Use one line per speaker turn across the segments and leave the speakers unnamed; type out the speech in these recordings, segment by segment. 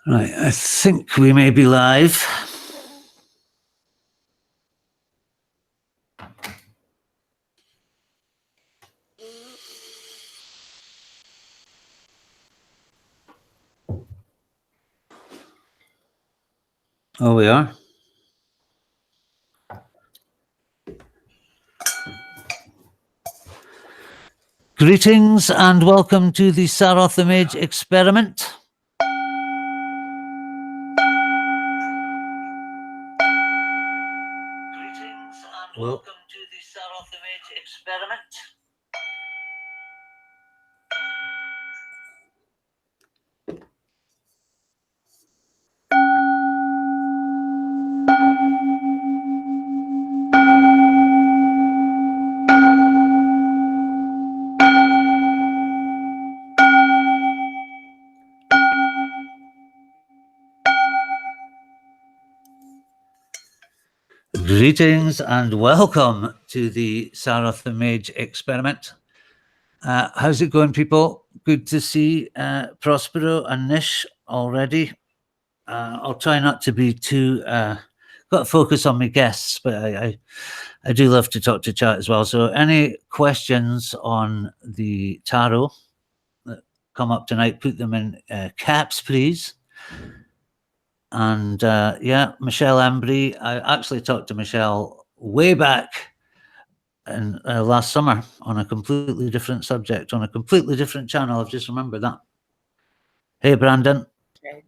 Right, I think we may be live. Oh, we are? Greetings and welcome to the Saroth Image experiment. Greetings and welcome to the Saroth Image experiment. Greetings and welcome to the Saroth Image experiment. How's it going, people? Good to see Prospero and Nish already. I'll try not to be too got to focus on my guests, but I do love to talk to chat as well. So any questions on the tarot that come up tonight, put them in caps, please. And yeah, Michelle Embree. I actually talked to Michelle way back in last summer on a completely different subject, on a completely different channel. I've just remembered that. Hey, Brandon.
Okay.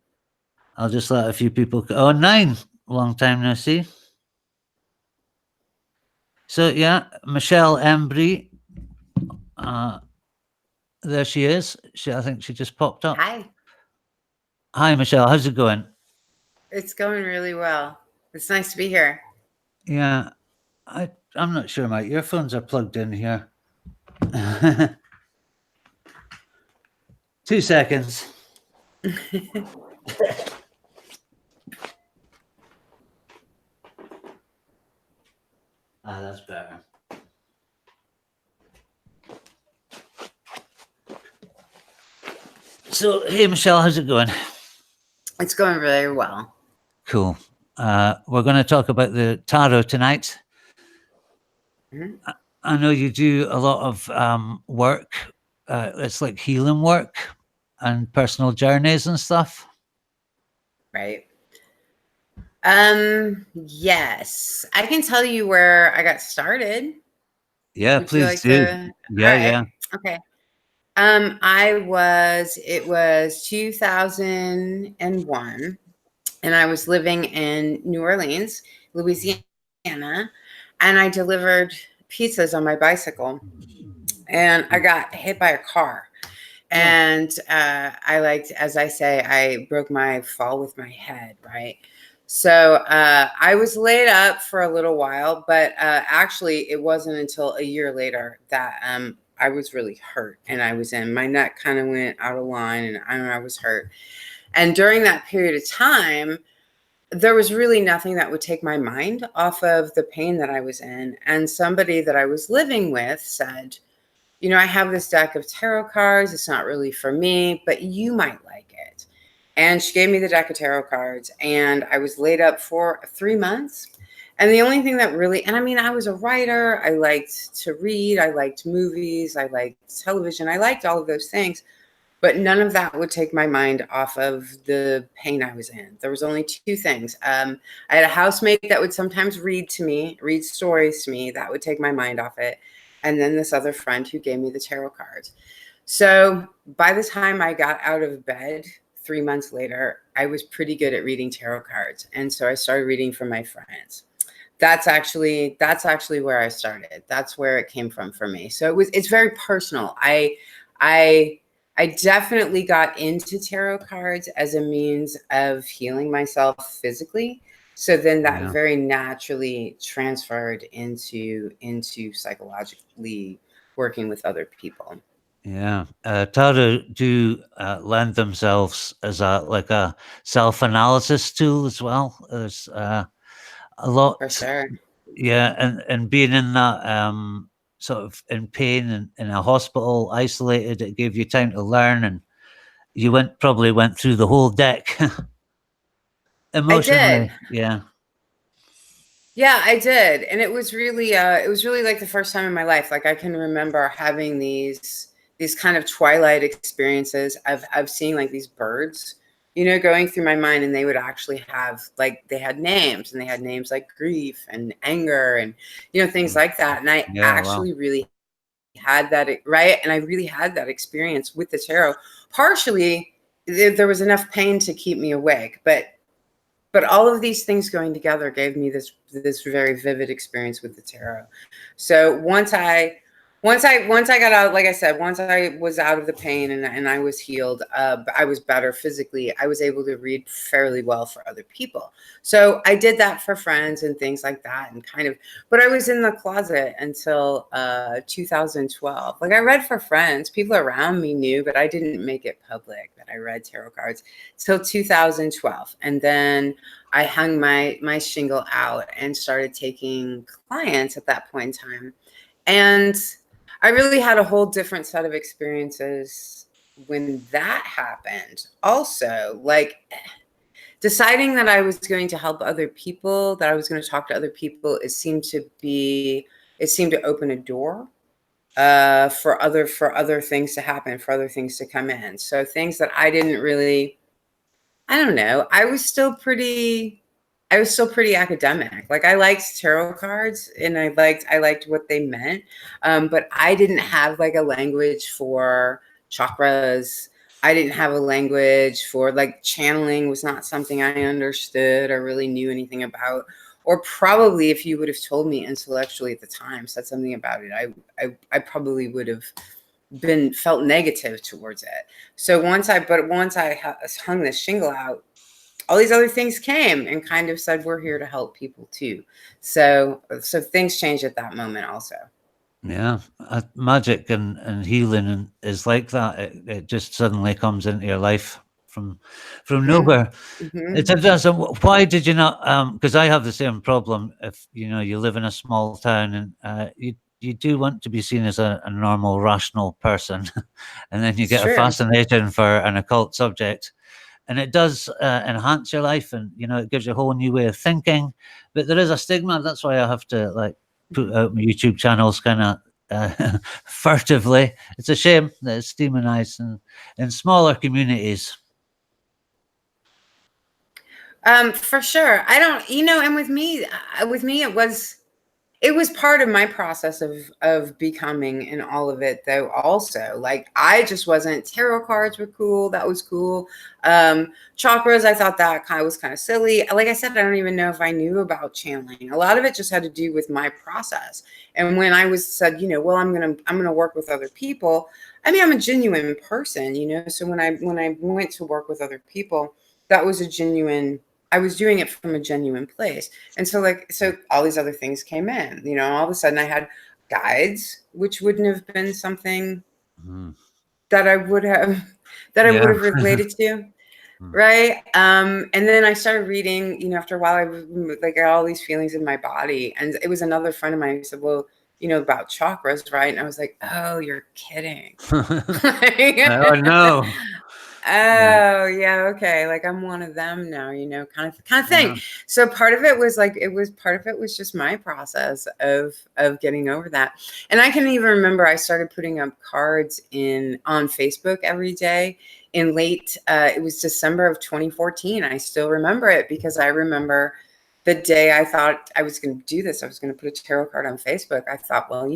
I'll just let a few people. Oh, 9. Long time no see. So yeah, Michelle Embree. There she is. I think she just popped up.
Hi.
Hi, Michelle. How's it going?
It's going really well. It's nice to be here.
Yeah, I'm not sure my earphones are plugged in here. 2 seconds. That's better. So, hey, Michelle, how's it going?
It's going really well.
Cool. We're going to talk about the tarot tonight.
Mhm.
I know you do a lot of work. It's like healing work and personal journeys and stuff.
Right. Yes. I can tell you where I got started.
Yeah,
Would
please
you like
do.
to?
Yeah,
All right.
yeah.
Okay. It was 2001, and I was living in New Orleans, Louisiana, and I delivered pizzas on my bicycle, and I got hit by a car. And as I say, I broke my fall with my head, right? So I was laid up for a little while, but actually it wasn't until a year later that I was really hurt, and my neck kind of went out of line, and I was hurt. And during that period of time, there was really nothing that would take my mind off of the pain that I was in. And somebody that I was living with said, I have this deck of tarot cards. It's not really for me, but you might like it. And she gave me the deck of tarot cards, and I was laid up for 3 months. And the only thing that really, and I mean, I was a writer. I liked to read. I liked movies. I liked television. I liked all of those things, but none of that would take my mind off of the pain I was in. There was only 2 things. I had a housemate that would sometimes read stories to me that would take my mind off it. And then this other friend who gave me the tarot cards. So by the time I got out of bed 3 months later, I was pretty good at reading tarot cards. And so I started reading from my friends. That's actually where I started. That's where it came from for me. So it's very personal. I definitely got into tarot cards as a means of healing myself physically. So then that very naturally transferred into psychologically working with other people.
Yeah, tarot do lend themselves as a self-analysis tool as well. There's a lot.
For sure.
Yeah, and being in that sort of in pain and in a hospital, isolated, it gave you time to learn and you probably went through the whole deck
I did.
emotionally. Yeah.
Yeah, I did. And it was really like the first time in my life. Like I can remember having these kind of twilight experiences of seeing like these birds, you know, going through my mind, and they would actually have like they had names, and they had names like grief and anger and you know things like that. And I
Yeah. Wow.
actually really had that right, and I really had that experience with the tarot. Partially there was enough pain to keep me awake, but all of these things going together gave me this very vivid experience with the tarot. So once I got out, like I said, once I was out of the pain and I was healed, I was better physically. I was able to read fairly well for other people. So I did that for friends and things like that, and kind of. But I was in the closet until 2012. Like I read for friends, people around me knew, but I didn't make it public that I read tarot cards till 2012, and then I hung my shingle out and started taking clients at that point in time. And I really had a whole different set of experiences when that happened. Also, like deciding that I was going to help other people, that I was going to talk to other people, it seemed to open a door for other things to happen, for other things to come in. So things that I didn't really, I don't know. I was still pretty academic. Like I liked tarot cards and I liked what they meant. But I didn't have like a language for chakras. I didn't have a language for like channeling was not something I understood or really knew anything about. Or probably if you would have told me intellectually at the time, said something about it, I probably would have been felt negative towards it. So once I hung this shingle out, all these other things came and kind of said, we're here to help people too. So things changed at that moment also.
Yeah, magic and healing is like that. It just suddenly comes into your life from
Hmm.
nowhere.
Hmm.
It's interesting. Why did you not? Because I have the same problem. If you live in a small town and you do want to be seen as a normal, rational person, and then you
It's
get a
true.
fascination for an occult subject, and it does enhance your life, and it gives you a whole new way of thinking. But there is a stigma. That's why I have to like put out my YouTube channels kind of furtively. It's a shame that it's demonized in smaller communities.
For sure. I don't, and with me, it was part of my process of becoming and all of it though also. Like I just wasn't, tarot cards were cool, that was cool. Chakras, I thought that kind of silly. Like I said, I don't even know if I knew about channeling. A lot of it just had to do with my process. And when I was said, well, I'm gonna work with other people. I mean, I'm a genuine person, so when I went to work with other people, that was a genuine, I was doing it from a genuine place. And so all these other things came in, all of a sudden I had guides, which wouldn't have been something
Mhm.
that I would have that I would
Yeah.
have related to.
Mm.
Right. And then I started reading, after a while, I like got all these feelings in my body. And it was another friend of mine who said, well, about chakras, right? And I was like, oh, you're kidding.
Oh no. Yeah.
Oh, yeah, okay. Like I'm one of them now, kind of thing.
Yeah.
So part of it was just my process of getting over that. And I can even remember I started putting up cards on Facebook every day in late it was December of 2014. I still remember it because I remember the day I thought I was going to do this. I was going to put a tarot card on Facebook. I thought, well,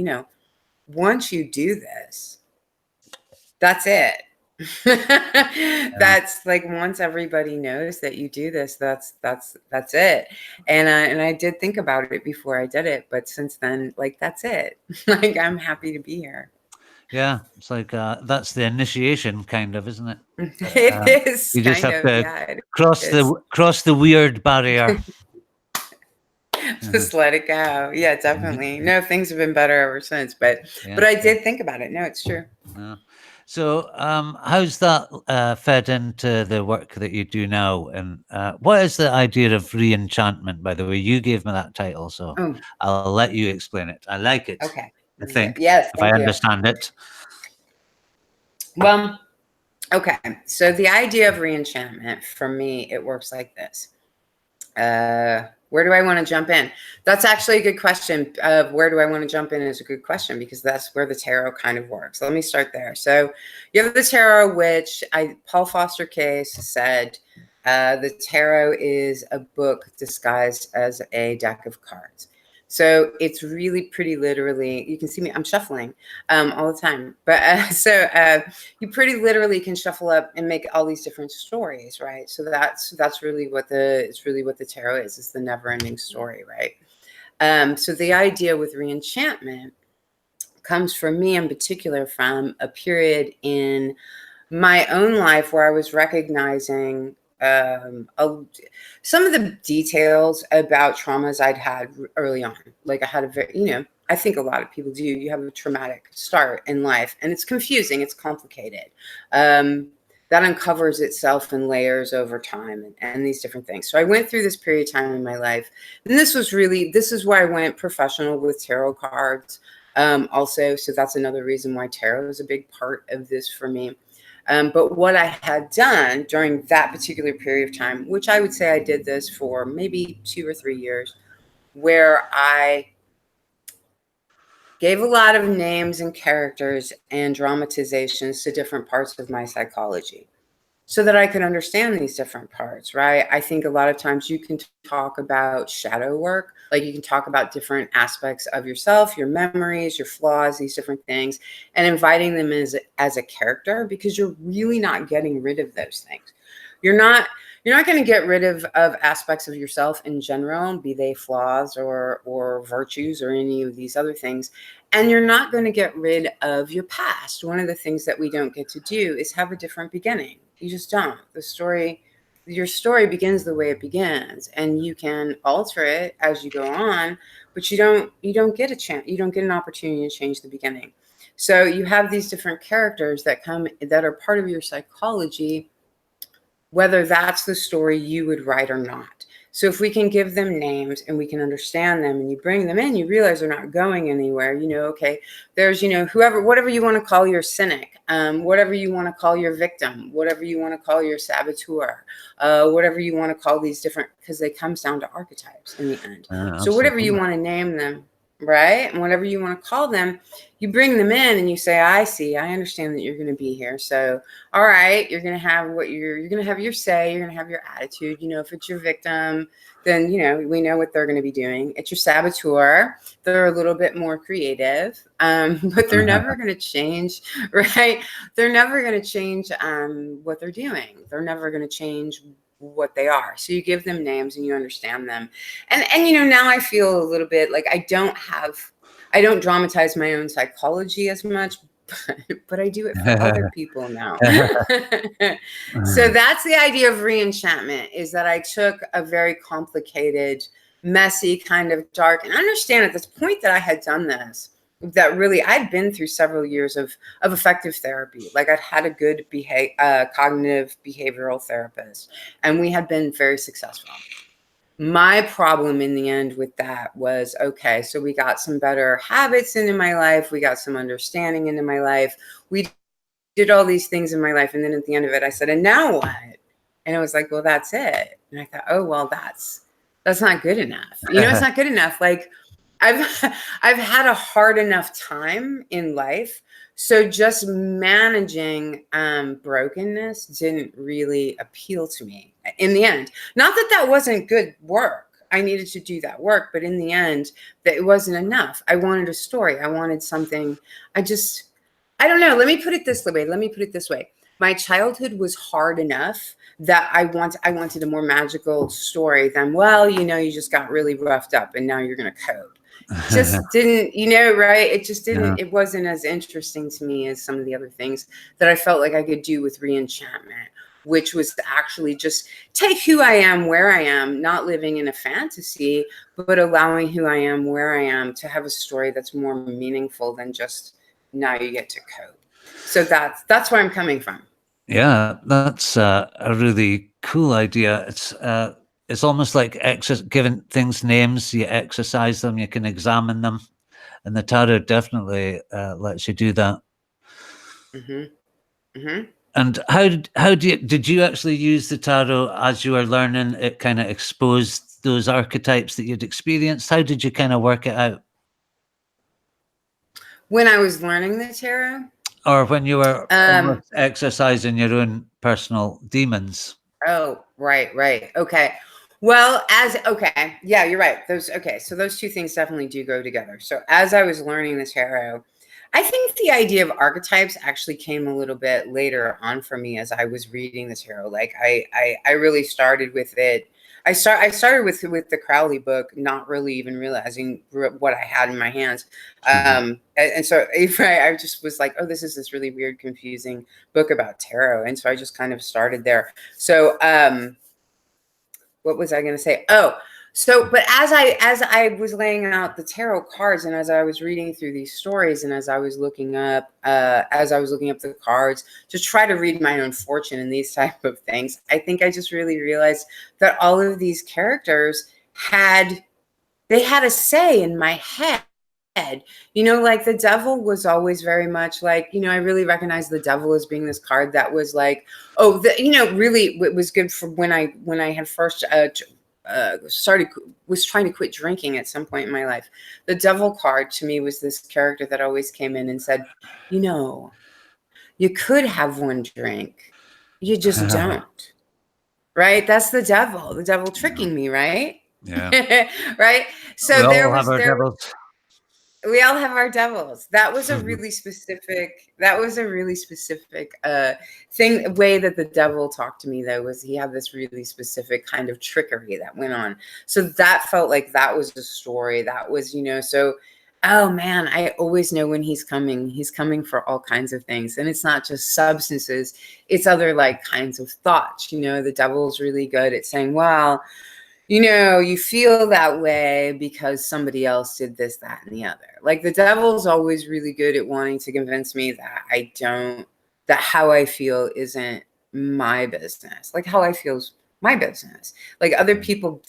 once you do this, that's it.
Yeah.
That's like once everybody knows that you do this, that's it. And I did think about it before I did it, but since then, like that's it. Like I'm happy to be here.
Yeah. It's like that's the initiation, kind of, isn't it?
It is
You just
kind
have
of,
to
yeah, it
cross
is.
the weird barrier.
Just let it go. Yeah, definitely. No, things have been better ever since, but
Yeah.
I did think about it. No, it's true.
Yeah. So, how's that fed into the work that you do now? And what is the idea of re-enchantment? By the way, you gave me that title, so
Oh,
I'll let you explain it. I like it.
okay.
I think,
Yes,
if I
thank you.
understand it.
Well, Okay, so the idea of reenchantment for me, it works like this. Where do I want to jump in? That's actually a good question. Where do I want to jump in is a good question, because that's where the tarot kind of works. Let me start there. So you have the tarot, which Paul Foster Case said the tarot is a book disguised as a deck of cards. So it's really pretty literally, you can see me, I'm shuffling all the time. But you pretty literally can shuffle up and make all these different stories, right? So that's really what the tarot is. It's the never-ending story, right? So the idea with reenchantment comes for me in particular from a period in my own life where I was recognizing some of the details about traumas I'd had early on. Like I had a very, I think a lot of people do. You have a traumatic start in life, and it's confusing, it's complicated. That uncovers itself in layers over time and these different things. So I went through this period of time in my life, and this is where I went professional with tarot cards. Also, so that's another reason why tarot is a big part of this for me. But what I had done during that particular period of time, which I would say I did this for maybe 2 or 3 years, where I gave a lot of names and characters and dramatizations to different parts of my psychology so that I could understand these different parts, right? I think a lot of times you can talk about shadow work, like you can talk about different aspects of yourself, your memories, your flaws, these different things, and inviting them as a character, because you're really not getting rid of those things. You're not going to get rid of aspects of yourself in general, be they flaws or virtues or any of these other things. And you're not going to get rid of your past. One of the things that we don't get to do is have a different beginning. You just don't. Your story begins the way it begins, and you can alter it as you go on, but you don't get a chance. You don't get an opportunity to change the beginning. So you have these different characters that are part of your psychology, whether that's the story you would write or not. So if we can give them names and we can understand them, and you bring them in, you realize they're not going anywhere. Okay, there's, whatever you want to call your cynic, whatever you want to call your victim, whatever you want to call your saboteur, whatever you want to call these different, because it comes down to archetypes in the end. So whatever you want to name them, right? And whatever you want to call them, you bring them in and you say, I understand that you're going to be here. So, all right, you're going to have you're going to have your say, you're going to have your attitude. If it's your victim, then, we know what they're going to be doing. It's your saboteur. They're a little bit more creative, but they're never going to change, right? They're never going to change what they're doing. They're never going to change what they are. So you give them names and you understand them. And now I feel a little bit like I don't dramatize my own psychology as much, but I do it for other people now. So that's the idea of reenchantment, is that I took a very complicated, messy, kind of dark, and understand at this point that I had done this, that really I'd been through several years of effective therapy. Like I'd had a good cognitive behavioral therapist, and we had been very successful. My problem in the end with that was, okay, so we got some better habits into my life. We got some understanding into my life. We did all these things in my life. And then at the end of it, I said, and now what? And it was like, well, that's it. And I thought, oh, well, that's not good enough. It's not good enough. Like I've had a hard enough time in life. So just managing brokenness didn't really appeal to me in the end. Not that wasn't good work. I needed to do that work. But in the end, that it wasn't enough. I wanted a story. I wanted something. I don't know. Let me put it this way. My childhood was hard enough that I wanted a more magical story than, well, you just got really roughed up and now you're going to code. Just didn't, right? It just didn't, It wasn't as interesting to me as some of the other things that I felt like I could do with reenchantment, which was to actually just take who I am, where I am, not living in a fantasy, but allowing who I am, where I am, to have a story that's more meaningful than just now you get to code. So that's where I'm coming from.
Yeah, that's a really cool idea. It's almost like giving things names. You exercise them, you can examine them, and the tarot definitely lets you do that.
Mm-hmm. Mm-hmm.
And did you actually use the tarot as you were learning? It kind of exposed those archetypes that you'd experienced. How did you kind of work it out?
When I was learning the tarot,
Or when you were
um,
almost exercising your own personal demons?
oh, right. Okay. Well, yeah, you're right. So those two things definitely do go together. So as I was learning the tarot, I think the idea of archetypes actually came a little bit later on for me as I was reading the tarot. Like I really started with it. I started with the Crowley book, not really even realizing what I had in my hands. And so I just was like, oh, this is this really weird, confusing book about tarot. And so I just kind of started there. So what was I going to say? Oh, so but as I was laying out the tarot cards, and as I was reading through these stories, and as I was looking up the cards to try to read my own fortune and these type of things, I think I just really realized that all of these characters had a say in my head. Like the devil was always very much like, I really recognized the devil as being this card that was like, oh, really it was good for when I had first was trying to quit drinking at some point in my life. The devil card to me was this character that always came in and said, you could have one drink, you just don't. Right? That's the devil tricking me, right?
Yeah.
Right?
We
So
all have our devils.
we all have our devils. That was a
Mhm.
really specific way that the devil talked to me, though, was he had this really specific kind of trickery that went on. So that felt like that was the story. That was, so oh man, I always know when he's coming. He's coming for all kinds of things. And it's not just substances, it's other like kinds of thoughts. The devil's really good at saying, well, you feel that way because somebody else did this, that, and the other. Like the devil's always really good at wanting to convince me that how I feel isn't my business. Like how I feel is my business. Like other people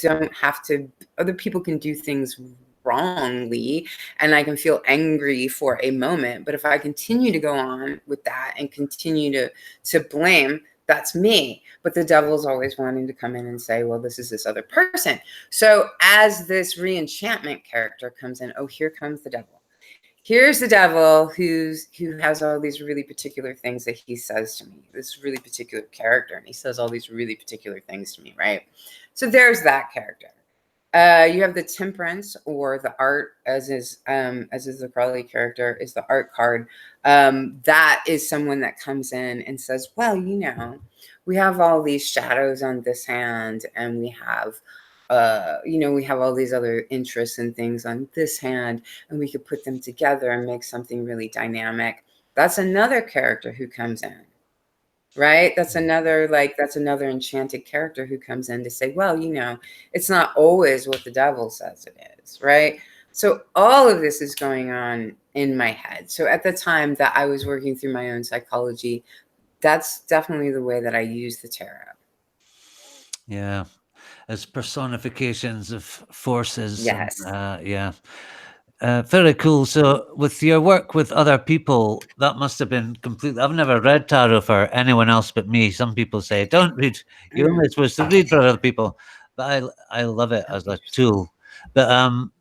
can do things wrongly and I can feel angry for a moment. But if I continue to go on with that and continue to blame, that's me. But the devil's always wanting to come in and say, well, this is this other person. So as this reenchantment character comes in, oh, here comes the devil. Here's the devil who has all these really particular things that he says to me, this really particular character, and he says all these really particular things to me, right? So there's that character. You have the temperance, or the art, as is the Crowley character, is the art card. That is someone that comes in and says, well, we have all these shadows on this hand, and we have we have all these other interests and things on this hand, and we could put them together and make something really dynamic. That's another character who comes in. Right? That's another enchanted character who comes in to say, well, it's not always what the devil says it is, right? So all of this is going on in my head. So at the time that I was working through my own psychology, that's definitely the way that I use the tarot.
Yeah. As personifications of forces. And
Yes.
yeah. Very cool. So, with your work with other people, that must have been completely. I've never read tarot for anyone else but me. Some people say, "Don't read. You're only supposed to read for other people." But I love it as a tool. But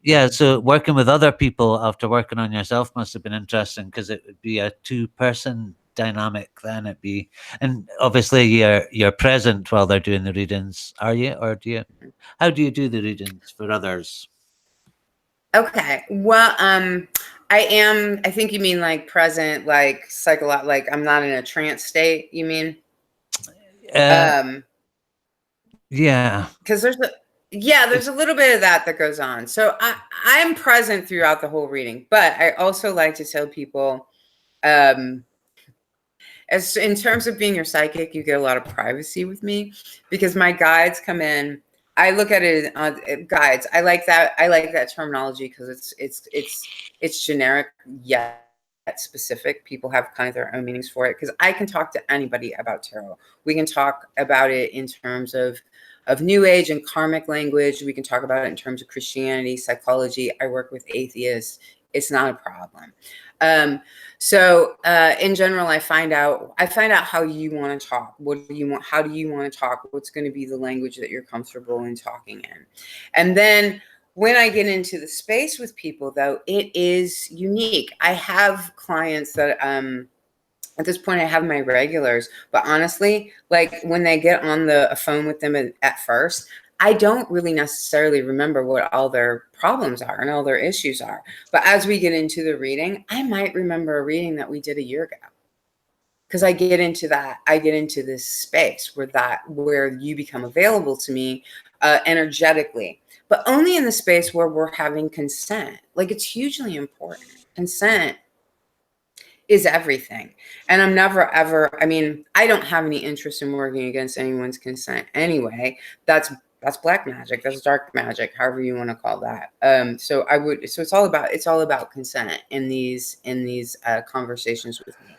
yeah. So, working with other people after working on yourself must have been interesting because it would be a two-person dynamic. Then it'd be, and obviously you're present while they're doing the readings, are you, or do you? How do you do the readings for others?
Okay. Well, I think you mean like present, like like I'm not in a trance state, you mean?
Uh,
Um,
yeah.
because there's a little bit of that goes on. So I'm present throughout the whole reading, but I also like to tell people, um, as in terms of being your psychic, you get a lot of privacy with me because my guides come in. I look at it on guides. I like that. I like that terminology because it's generic yet specific. People have kind of their own meanings for it because I can talk to anybody about tarot. We can talk about it in terms of new age and karmic language. We can talk about it in terms of Christianity, psychology. I work with atheists. It's not a problem. So in general, I find out how you want to talk. What do you want? How do you want to talk? What's going to be the language that you're comfortable in talking in? And then when I get into the space with people, though, it is unique. I have clients that at this point I have my regulars, but honestly, like when they get on the a phone with them at first, I don't really necessarily remember what all their problems are and all their issues are. But as we get into the reading, I might remember a reading that we did a year ago. Because I get into this space where you become available to me energetically, but only in the space where we're having consent. Like, it's hugely important. Consent is everything. And I'm never ever, I mean, I don't have any interest in working against anyone's consent anyway. That's black magic, that's dark magic, however you want to call that. So it's all about consent in these conversations with me.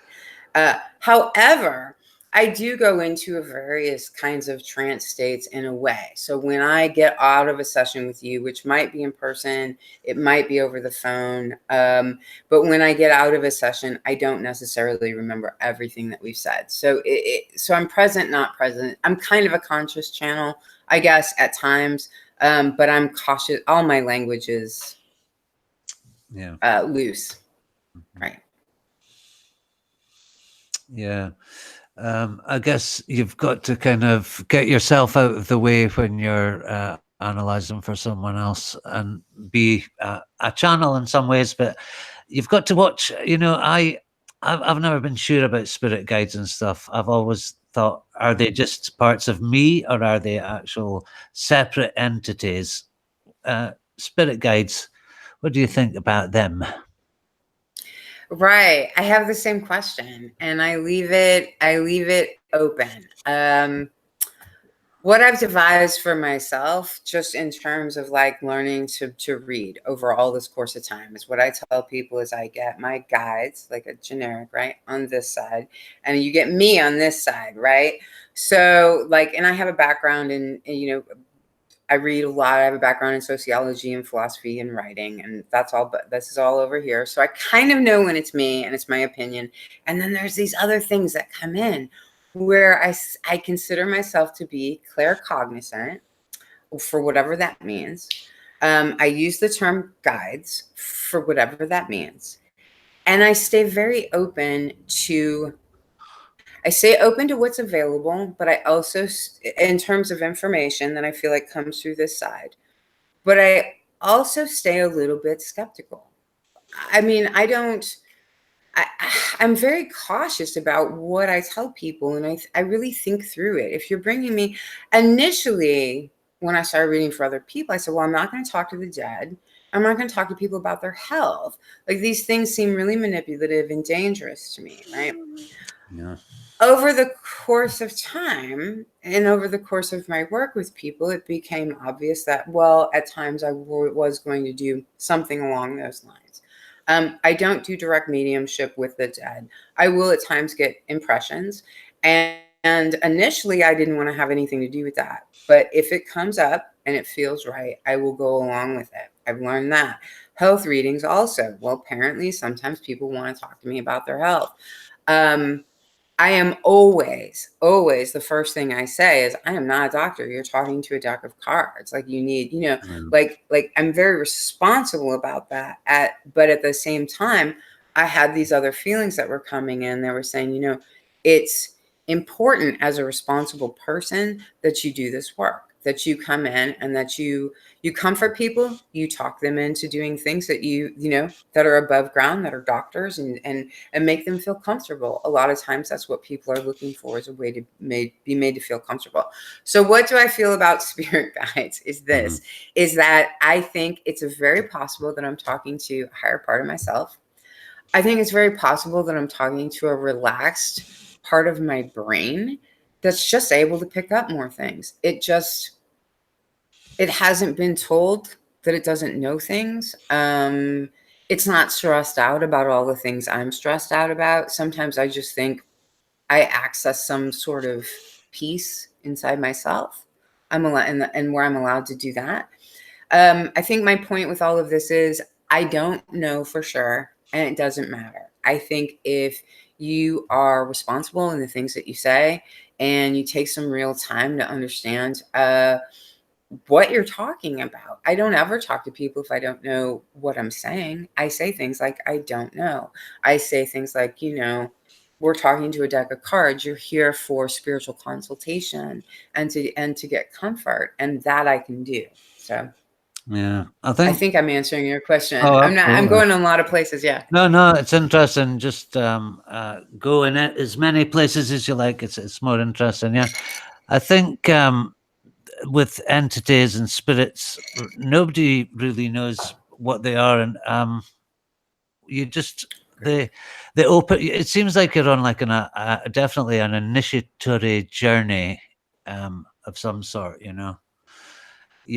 However, I do go into various kinds of trance states in a way. So when I get out of a session with you, which might be in person, it might be over the phone, but when I get out of a session, I don't necessarily remember everything that we've said. So I'm present, not present. I'm kind of a conscious channel, I guess, at times, but I'm cautious. All my language is loose, right?
Yeah. I guess you've got to kind of get yourself out of the way when you're analyzing for someone else and be a channel in some ways, but you've got to watch. I've never been sure about spirit guides and stuff. I've always thought, are they just parts of me or are they actual separate entities? Spirit guides, what do you think about them?
Right. I have the same question and I leave it open. What I've devised for myself, just in terms of like learning to read over all this course of time, is what I tell people is I get my guides, like a generic, right, on this side, and you get me on this side, right? So like, and I have a background in I read a lot. I have a background in sociology and philosophy and writing, and that's all. But this is all over here, so I kind of know when it's me and it's my opinion. And then there's these other things that come in, where I consider myself to be claircognizant, for whatever that means. I use the term guides for whatever that means, and I stay very open to. I stay open to what's available, but I also, in terms of information that I feel like comes through this side, but I also stay a little bit skeptical. I mean, I, I'm very cautious about what I tell people, and I really think through it. If you're bringing me, initially, when I started reading for other people, I said, well, I'm not going to talk to the dead. I'm not going to talk to people about their health. Like, these things seem really manipulative and dangerous to me, right?
Yeah.
Over the course of time and over the course of my work with people, it became obvious that, well, at times I was going to do something along those lines. I don't do direct mediumship with the dead. I will at times get impressions. And initially, I didn't want to have anything to do with that. But if it comes up and it feels right, I will go along with it. I've learned that. Health readings also. Well, apparently, sometimes people want to talk to me about their health. I am always, always, the first thing I say is, I am not a doctor. You're talking to a deck of cards. Like, you need, like I'm very responsible about that. But at the same time, I had these other feelings that were coming in. They were saying, it's important as a responsible person that you do this work, that you come in and that you comfort people, you talk them into doing things that that are above ground, that are doctors, and make them feel comfortable. A lot of times that's what people are looking for, is a way to be made to feel comfortable. So what do I feel about spirit guides is this, is that I think it's very possible that I'm talking to a higher part of myself. I think it's very possible that I'm talking to a relaxed part of my brain that's just able to pick up more things. It hasn't been told that it doesn't know things. It's not stressed out about all the things I'm stressed out about. Sometimes I just think I access some sort of peace inside myself. I'm allowed, and where I'm allowed to do that. I think my point with all of this is, I don't know for sure and it doesn't matter. I think if you are responsible in the things that you say and you take some real time to understand what you're talking about. I don't ever talk to people if I don't know what I'm saying. I say things like, I don't know. I say things like, we're talking to a deck of cards. You're here for spiritual consultation and to get comfort, and that I can do. So
Yeah, I
I
think.
think I'm answering your question.
Oh,
I'm
absolutely.
going in a lot of places. Yeah.
No, it's interesting. Just go in it as many places as you like. It's more interesting. Yeah, I think with entities and spirits, nobody really knows what they are, and you just they open. It seems like you're on like definitely an initiatory journey of some sort. Yeah,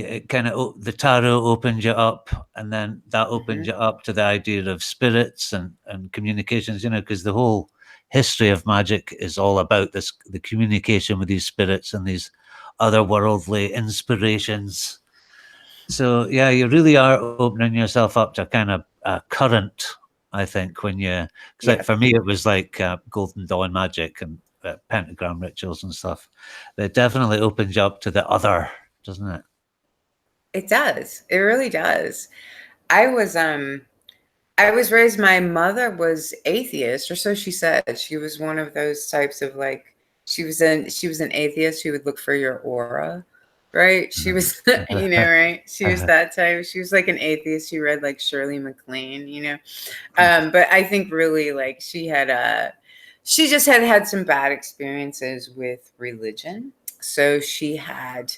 it kind of the tarot opens you up, and then that opens you up to the idea of spirits and communications. Because the whole history of magic is all about the communication with these spirits and these otherworldly inspirations. So yeah, you really are opening yourself up to kind of current. I think when because
Yeah.
for me it was like Golden Dawn magic and pentagram rituals and stuff. It definitely opens you up to the other, doesn't it?
It does. It really does. I was I was raised, my mother was atheist, or so she said. She was one of those types of like, she was an atheist who would look for your aura, right? She was, right? She was that type. She was like an atheist who read like Shirley MacLaine. But I think really like she just had some bad experiences with religion. So she had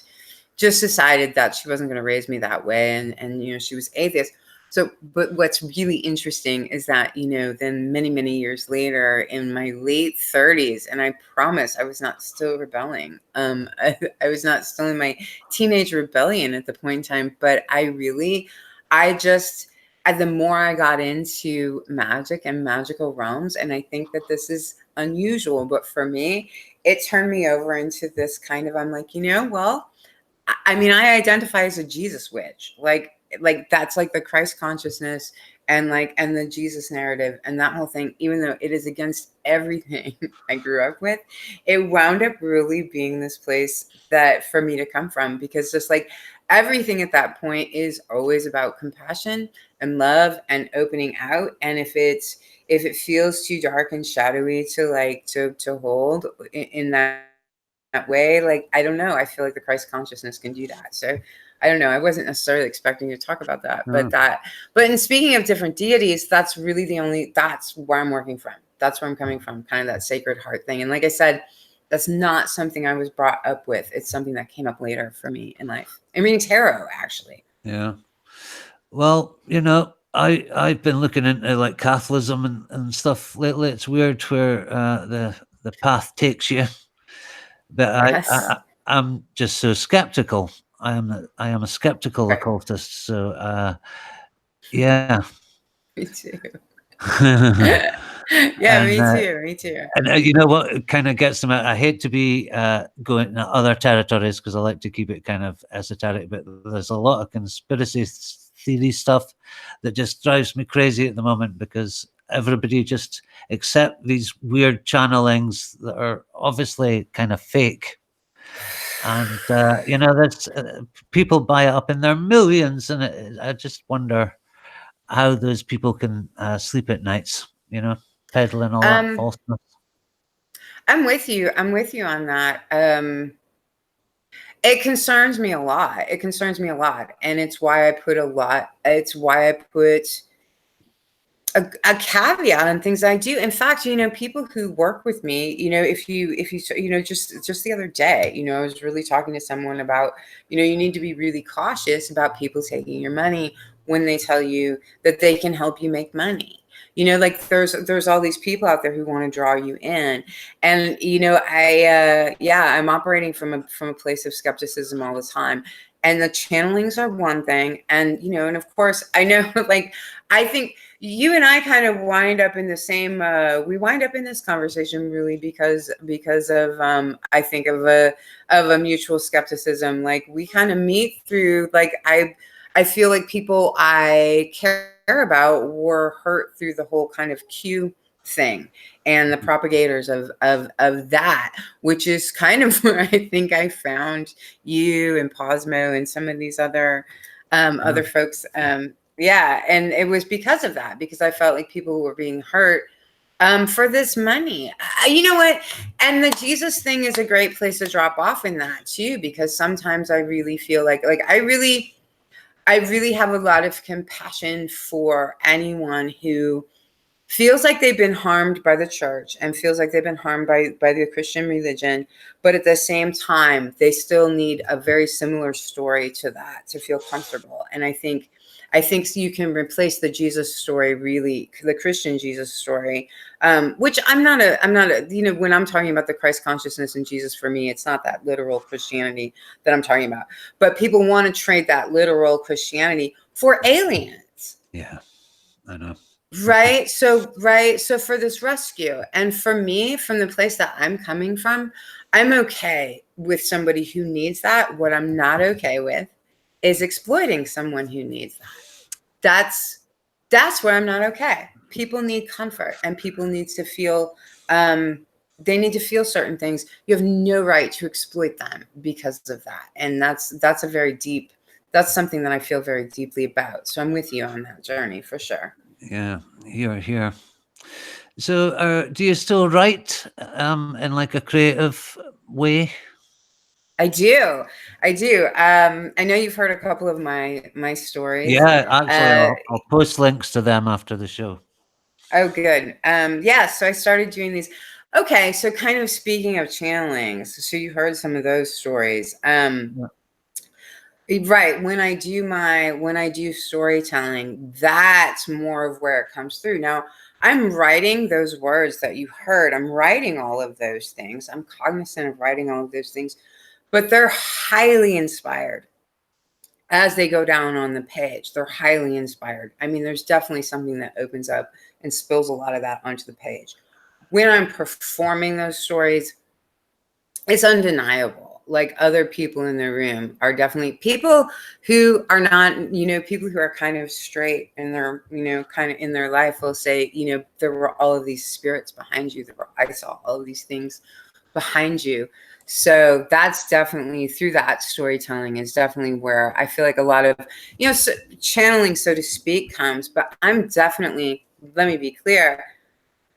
just decided that she wasn't going to raise me that way, and she was atheist. So but what's really interesting is that then many years later, in my late 30s, and I promise I was not still rebelling, I was not still in my teenage rebellion at the point in time, but I just, the more I got into magic and magical realms, and I think that this is unusual, but for me, it turned me over into this kind of, I'm like, well, I mean, I identify as a Jesus witch. Like that's like the Christ consciousness and the Jesus narrative and that whole thing, even though it is against everything I grew up with, it wound up really being this place that for me to come from, because just like everything at that point is always about compassion and love and opening out. And if it feels too dark and shadowy to like to hold in that way, like, I don't know, I feel like the Christ consciousness can do that. So I don't know, I wasn't necessarily expecting you to talk about that, but in speaking of different deities, that's really that's where I'm working from, that's where I'm coming from, kind of that Sacred Heart thing. And like I said, that's not something I was brought up with. It's something that came up later for me in life. I'm reading tarot, actually.
Yeah. Well, I've been looking into like Catholicism and stuff lately. It's weird where the path takes you, but
Yes.
I'm just so skeptical. I am a skeptical
Right.
occultist. So yeah.
Me too.
and
Yeah, me too. Me too.
and you know what kind of gets them out? I hate to be going to other territories because I like to keep it kind of esoteric, but there's a lot of conspiracy theory stuff that just drives me crazy at the moment, because everybody just accept these weird channelings that are obviously kind of fake. And that's people buy it up in their millions, and I just wonder how those people can sleep at nights, peddling all that
Um,
falseness.
I'm with you. I'm with you on that. It concerns me a lot. It concerns me a lot. And it's why I put a caveat on things I do. In fact, people who work with me, just the other day, I was really talking to someone about, you need to be really cautious about people taking your money when they tell you that they can help you make money. Like there's all these people out there who want to draw you in. And, I'm operating from a place of skepticism all the time. And the channelings are one thing. And of course I know, like, I think you and I kind of wind up in the same, we wind up in this conversation really because of, I think of a mutual skepticism. Like we kind of meet through, like, I feel like people I care about were hurt through the whole kind of Q thing and the propagators of that, which is kind of where I think I found you and Posmo and some of these other folks. Yeah, and it was because of that, because I felt like people were being hurt for this money. You know what? And the Jesus thing is a great place to drop off in that too, because sometimes I really feel like I really have a lot of compassion for anyone who feels like they've been harmed by the church and feels like they've been harmed by the Christian religion, but at the same time, they still need a very similar story to that to feel comfortable. And I think you can replace the Jesus story, really, the Christian Jesus story, which I'm not a, you know, when I'm talking about the Christ consciousness and Jesus, for me, it's not that literal Christianity that I'm talking about, but people want to trade that literal Christianity for aliens.
Yeah, I know.
Right. So for this rescue, and for me, from the place that I'm coming from, I'm okay with somebody who needs that. What I'm not okay with is exploiting someone who needs that. That's where I'm not okay. People need comfort, and people need to feel they need to feel certain things. You have no right to exploit them because of that. And that's a very deep, that's something that I feel very deeply about. So I'm with you on that journey for sure.
Yeah, here. So, do you still write in like a creative way?
I do. I know you've heard a couple of my stories.
Yeah, actually,
Uh,
I'll post links to them after the show.
oh, good. Yeah. So I started doing these. Okay. So kind of speaking of channelings, so you heard some of those stories. Right. When I do storytelling, that's more of where it comes through. Now, I'm writing those words that you heard. I'm writing all of those things. I'm cognizant of writing all of those things, but they're highly inspired as they go down on the page. They're highly inspired. I mean, there's definitely something that opens up and spills a lot of that onto the page. When I'm performing those stories, it's undeniable. Like, other people in the room are definitely people who are not, you know, people who are kind of straight in their, you know, kind of in their life will say, you know, there were all of these spirits behind you. I saw all of these things behind you. So that's definitely, through that storytelling is definitely where I feel like a lot of, you know, channeling, so to speak, comes. But I'm definitely, let me be clear,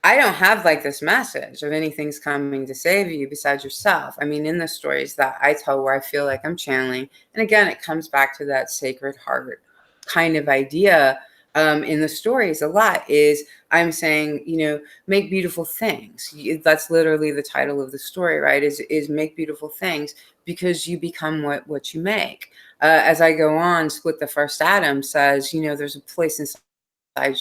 I don't have like this message of anything's coming to save you besides yourself. I mean, in the stories that I tell where I feel like I'm channeling, and again, it comes back to that sacred heart kind of idea. In the stories, a lot is I'm saying, you know, make beautiful things. That's literally the title of the story, right? Is make beautiful things, because you become what you make. As I go on, Split the First Atom says, you know, there's a place inside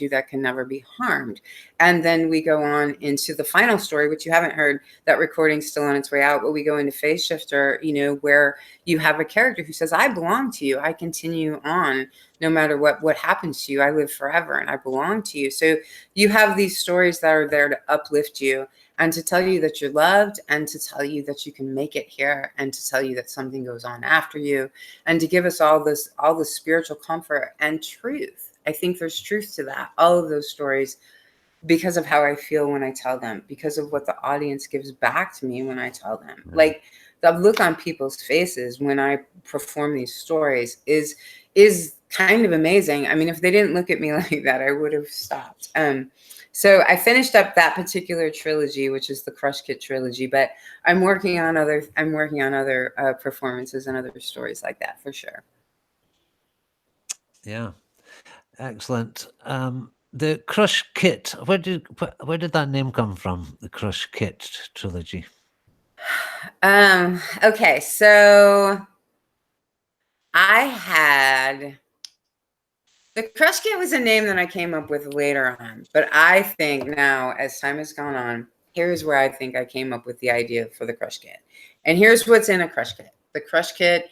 you that can never be harmed. And then we go on into the final story, which you haven't heard. That recording's still on its way out, but we go into Phase Shifter, you know, where you have a character who says, I belong to you. I continue on no matter what happens to you. I live forever and I belong to you. So you have these stories that are there to uplift you and to tell you that you're loved, and to tell you that you can make it here, and to tell you that something goes on after you, and to give us all this spiritual comfort and truth. I think there's truth to that. All of those stories, because of how I feel when I tell them, because of what the audience gives back to me when I tell them.
Right.
Like, the look on people's faces when I perform these stories is kind of amazing. I mean, if they didn't look at me like that, I would have stopped. So I finished up that particular trilogy, which is the Crush Kit trilogy, but I'm working on other performances and other stories like that for sure.
Yeah, excellent. The Crush Kit. Where did that name come from? The Crush Kit trilogy.
Okay, so I had the Crush Kit was a name that I came up with later on, but I think now, as time has gone on, here's where I think I came up with the idea for the Crush Kit. And here's what's in a Crush Kit. The Crush Kit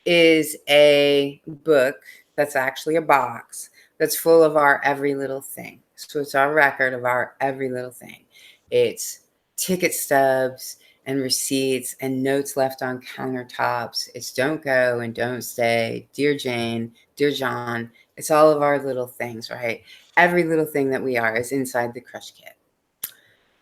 is a book that's actually a box that's full of our every little thing. So it's our record of our every little thing. It's ticket stubs and receipts and notes left on countertops. It's don't go and don't stay, dear Jane, dear John. It's all of our little things, right? Every little thing that we are is inside the crush kit.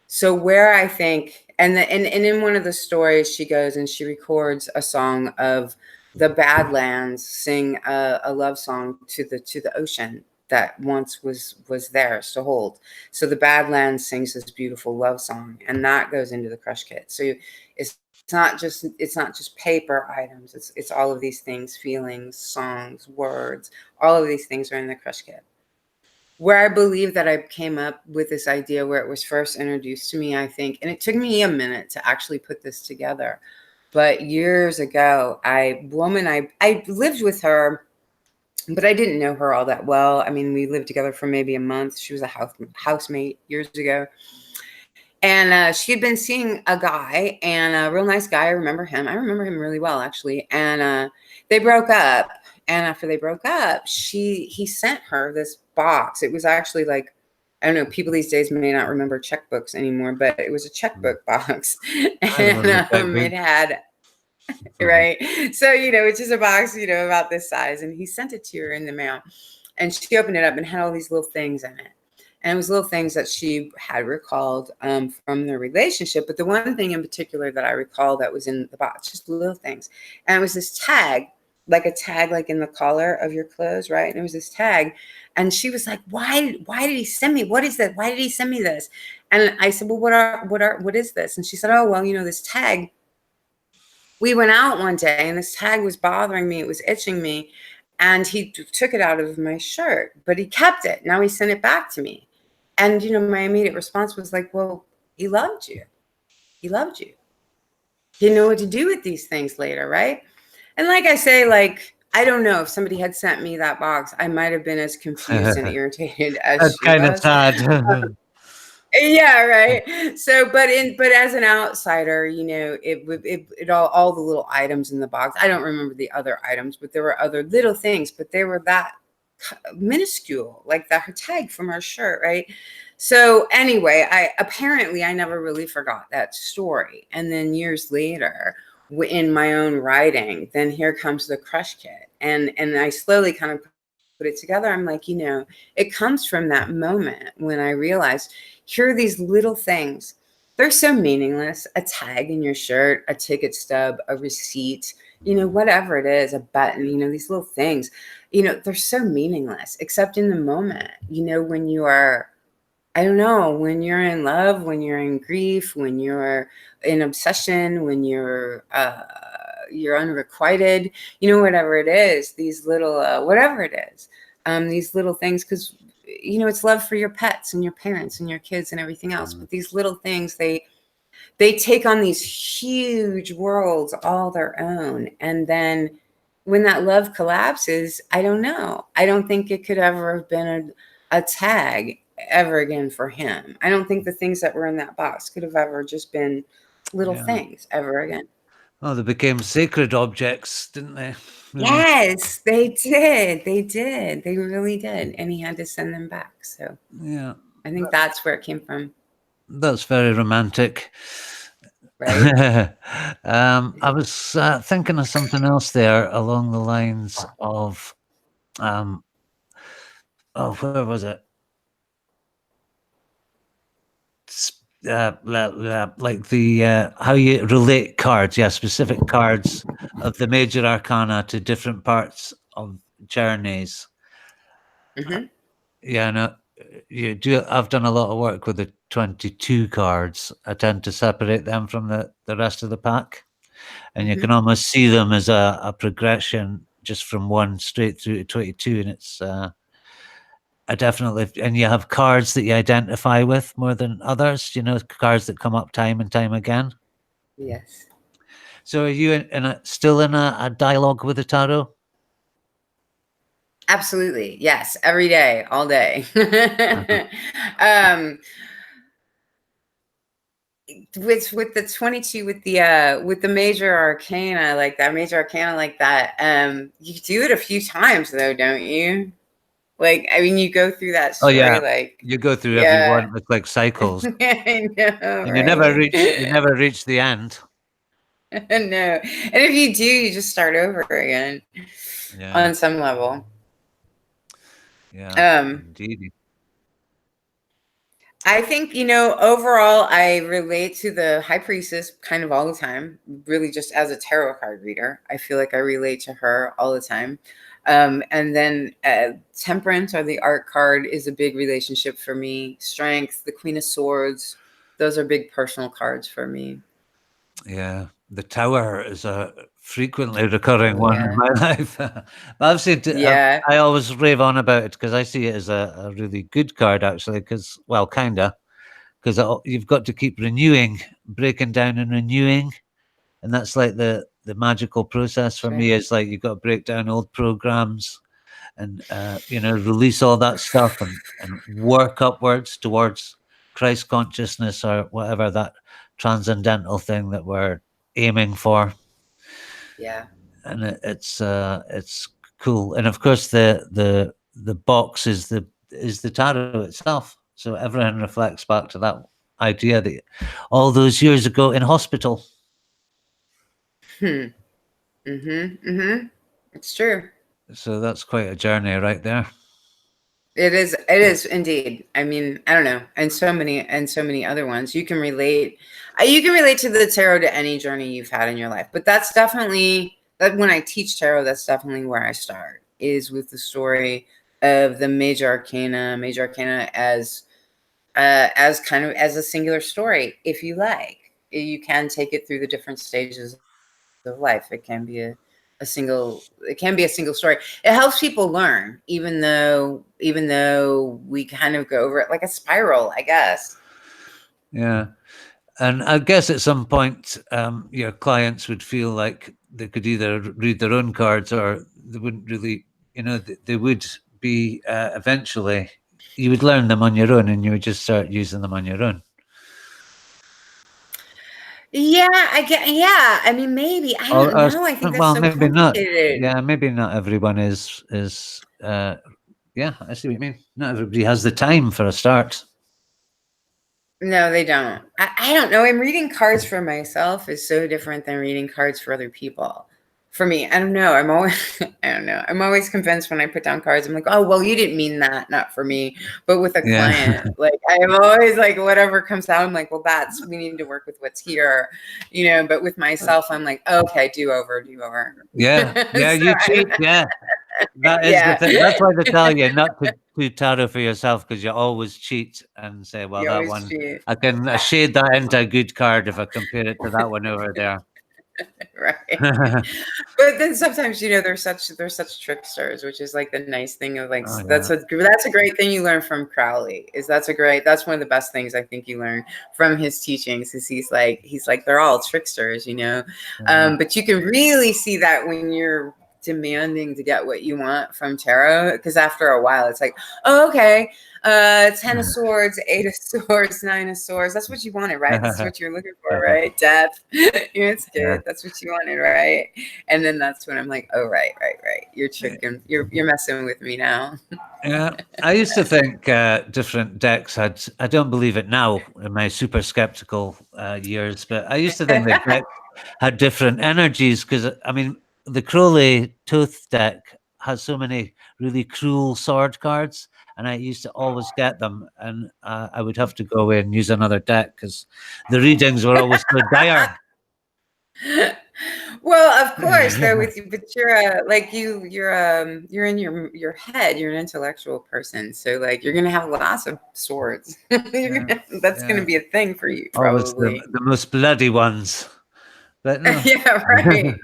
So where I think, and in one of the stories, she goes and she records a song of the Badlands sing a love song to the ocean that once was theirs to hold. So the Badlands sings this beautiful love song, and that goes into the crush kit. So it's not just paper items. It's all of these things, feelings, songs, words. All of these things are in the crush kit. Where I believe that I came up with this idea where it was first introduced to me, I think, and it took me a minute to actually put this together. But years ago, I lived with her, but I didn't know her all that well. I mean, we lived together for maybe a month. She was a housemate years ago. And she had been seeing a guy, and a real nice guy. I remember him. I remember him really well, actually. And they broke up. And after they broke up, he sent her this box. It was actually like, I don't know. People these days may not remember checkbooks anymore, but it was a checkbook box,
I remember
and
checkbook.
it had right. So it's just a box, about this size, and he sent it to her in the mail, and she opened it up and had all these little things in it. And it was little things that she had recalled from their relationship. But the one thing in particular that I recall that was in the box, just little things. And it was this tag, like a tag, like in the collar of your clothes, right? And it was this tag. And she was like, why did he send me? What is that? Why did he send me this? And I said, well, what is this? And she said, oh, well, this tag, we went out one day and this tag was bothering me. It was itching me. And he took it out of my shirt, but he kept it. Now he sent it back to me. And, my immediate response was like, well, he loved you. He loved you. He didn't know what to do with these things later, right? And like I say, like, I don't know if somebody had sent me that box, I might have been as confused and irritated as
That's
she
kind of
was.
sad.
Yeah, right. So, but as an outsider, it all the little items in the box. I don't remember the other items, but there were other little things, but they were that minuscule, like that her tag from her shirt, right? So anyway, I never really forgot that story. And then years later, in my own writing, then here comes the crush kit, and I slowly kind of put it together. I'm like, it comes from that moment when I realized here are these little things. They're so meaningless. A tag in your shirt, a ticket stub, a receipt, whatever it is, a button, these little things, they're so meaningless, except in the moment, when you are, I don't know, when you're in love, when you're in grief, when you're in obsession, when you're unrequited, whatever it is, these little, whatever it is, these little things, because, it's love for your pets and your parents and your kids and everything else. But these little things, they take on these huge worlds all their own. And then when that love collapses, I don't know. I don't think it could ever have been a tag ever again for him. I don't think the things that were in that box could have ever just been little
Yeah.
things ever again.
Oh, they became sacred objects, didn't they? Really?
Yes, they did. They did. They really did. And he had to send them back. So
Yeah.
I think that's where it came from,
That's very romantic.
right?
I was thinking of something else there along the lines of, oh, where was it? Like the how you relate cards, yeah, specific cards of the major arcana to different parts of journeys.
Hmm.
Yeah, no, you do. I've done a lot of work with the 22 cards. I tend to separate them from the rest of the pack, and you can
Hmm.
almost see them as a progression just from one straight through to 22, and it's I definitely, and you have cards that you identify with more than others. Cards that come up time and time again.
Yes.
So are you still in a dialogue with the tarot?
Absolutely. Yes. Every day, all day.
Uh-huh.
um, with the 22, with the major arcana like that, you do it a few times though, don't you? Like, I mean, you go through that
Oh yeah,
story, like,
you go through every
yeah.
one. It's like cycles,
I know,
and
right?
you never reach the end.
No. And if you do, you just start over again
Yeah.
on some level.
Yeah,
Um,
indeed.
I think, overall, I relate to the high priestess kind of all the time, really just as a tarot card reader. I feel like I relate to her all the time. And then temperance or the art card is a big relationship for me. Strength, the Queen of Swords, those are big personal cards for me.
Yeah, the tower is a frequently recurring
Oh,
one in
yeah.
my life. But I've seen it,
Yeah.
I always rave on about it because I see it as a really good card, actually. Because, well, kinda, because you've got to keep renewing, breaking down and renewing, and that's like the magical process for
Sure.
me. Is like you've got to break down old programs and release all that stuff and work upwards towards Christ consciousness or whatever that transcendental thing that we're aiming for.
Yeah.
And it's cool. And of course, the box is the tarot itself. So everything reflects back to that idea that all those years ago in hospital.
Hmm. Mm-hmm. Mm-hmm. It's true.
So that's quite a journey right there.
It is. It is indeed. I mean, I don't know, and so many other ones. You can relate. You can relate to the tarot to any journey you've had in your life. But that's definitely that. When I teach tarot, that's definitely where I start. Is with the story of the major arcana as kind of as a singular story. If you like, you can take it through the different stages of life. It can be a single story. It helps people learn, even though we kind of go over it like a spiral, I guess.
Yeah. And I guess at some point, your clients would feel like they could either read their own cards or they wouldn't really, they would be eventually, you would learn them on your own and you would just start using them on your own.
Yeah, I get. Yeah, I mean, maybe I don't
Or
know. I think that's
well,
so
maybe not.
complicated.
Yeah, maybe not everyone is. Yeah, I see what you mean. Not everybody has the time for a start.
No, they don't. I don't know. And reading cards for myself is so different than reading cards for other people. For me, I don't know. I'm always, I don't know. I'm always convinced when I put down cards, I'm like, oh, well, you didn't mean that, not for me. But with a
Yeah,
client, like, I'm always like, whatever comes out, I'm like, well, we need to work with what's here. But with myself, I'm like, okay, do over, do over.
yeah, yeah.
So
You cheat. Yeah, that is the
yeah,
thing. That's why they tell you not to do tarot for yourself because you always cheat and say, "Well,
you
that
always
one,
cheat.
I can shade that into a good card if I compare it to that one over there."
Right. But then sometimes they're such tricksters, which is like the nice thing of like
Oh
that's
yeah,
a great thing you learn from Crowley. That's one of the best things I think you learn from his teachings. Is he's like they're all tricksters.
yeah,
But you can really see that when you're demanding to get what you want from tarot, because after a while it's like, oh, okay, 10 of Swords, 8 of Swords, 9 of Swords. That's what you wanted, right? This is what you're looking for, right? Death. It's
yeah.
good. That's what you wanted, right? And then that's when I'm like, oh, right, right, right. You're tricking. You're messing with me now.
Yeah, I used to think different decks had. I don't believe it now in my super skeptical years, but I used to think that decks had different energies because I mean the Crowley Tooth deck has so many really cruel sword cards, and I used to always get them, and I would have to go away and use another deck because the readings were always so dire.
Well, of course, though, with you, but you're in your head. You're an intellectual person, so like you're gonna have lots of swords.
Yeah,
That's gonna
yeah,
be a thing for you,
always
probably.
the most bloody ones, but no.
Yeah, right.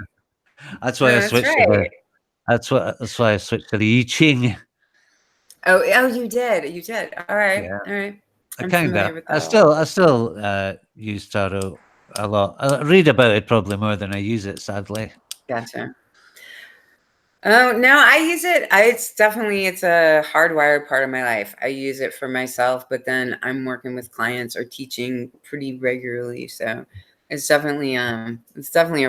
That's
No,
why I
that's
switched to the
right.
That's why I switched to the I Ching.
Oh, you did. You did. All right.
Yeah,
All right.
I
I'm
kinda.
familiar with
I
that a little
still I
bit.
still use tarot a lot. I read about it probably more than I use it, sadly.
Gotcha. Oh, no, I use it. It's a hardwired part of my life. I use it for myself, but then I'm working with clients or teaching pretty regularly. So it's definitely a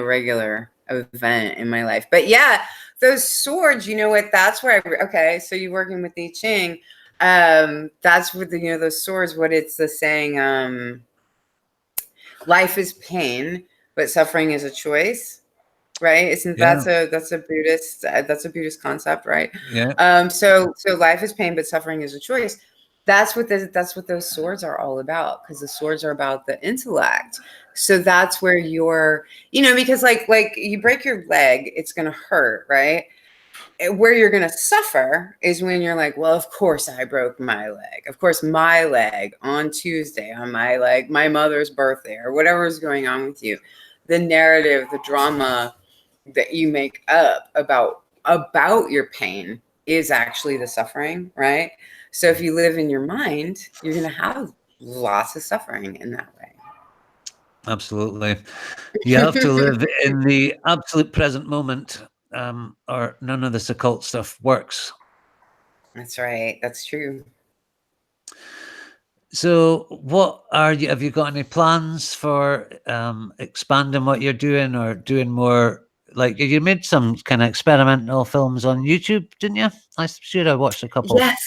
regular event in my life. But yeah, those swords, you know what? That's where okay, so you're working with the I Ching. That's what those swords, what it's the saying, life is pain, but suffering is a choice. right? Isn't
Yeah.
that's a Buddhist concept, right?
Yeah.
So life is pain, but suffering is a choice. That's what those swords are all about, because the swords are about the intellect. So that's where you're, because like you break your leg, it's gonna hurt, right? Where you're going to suffer is when you're like, well, of course I broke my leg. Of course, my leg on Tuesday, on my mother's birthday, or whatever is going on with you. The narrative, the drama that you make up about your pain is actually the suffering, right? So if you live in your mind, you're going to have lots of suffering in that way.
Absolutely. You have to live in the absolute present moment, or none of this occult stuff works.
That's right. That's true.
So, what are you? Have you got any plans for expanding what you're doing, or doing more? Like you made some kind of experimental films on YouTube, didn't you? I'm sure I watched a couple.
Yes.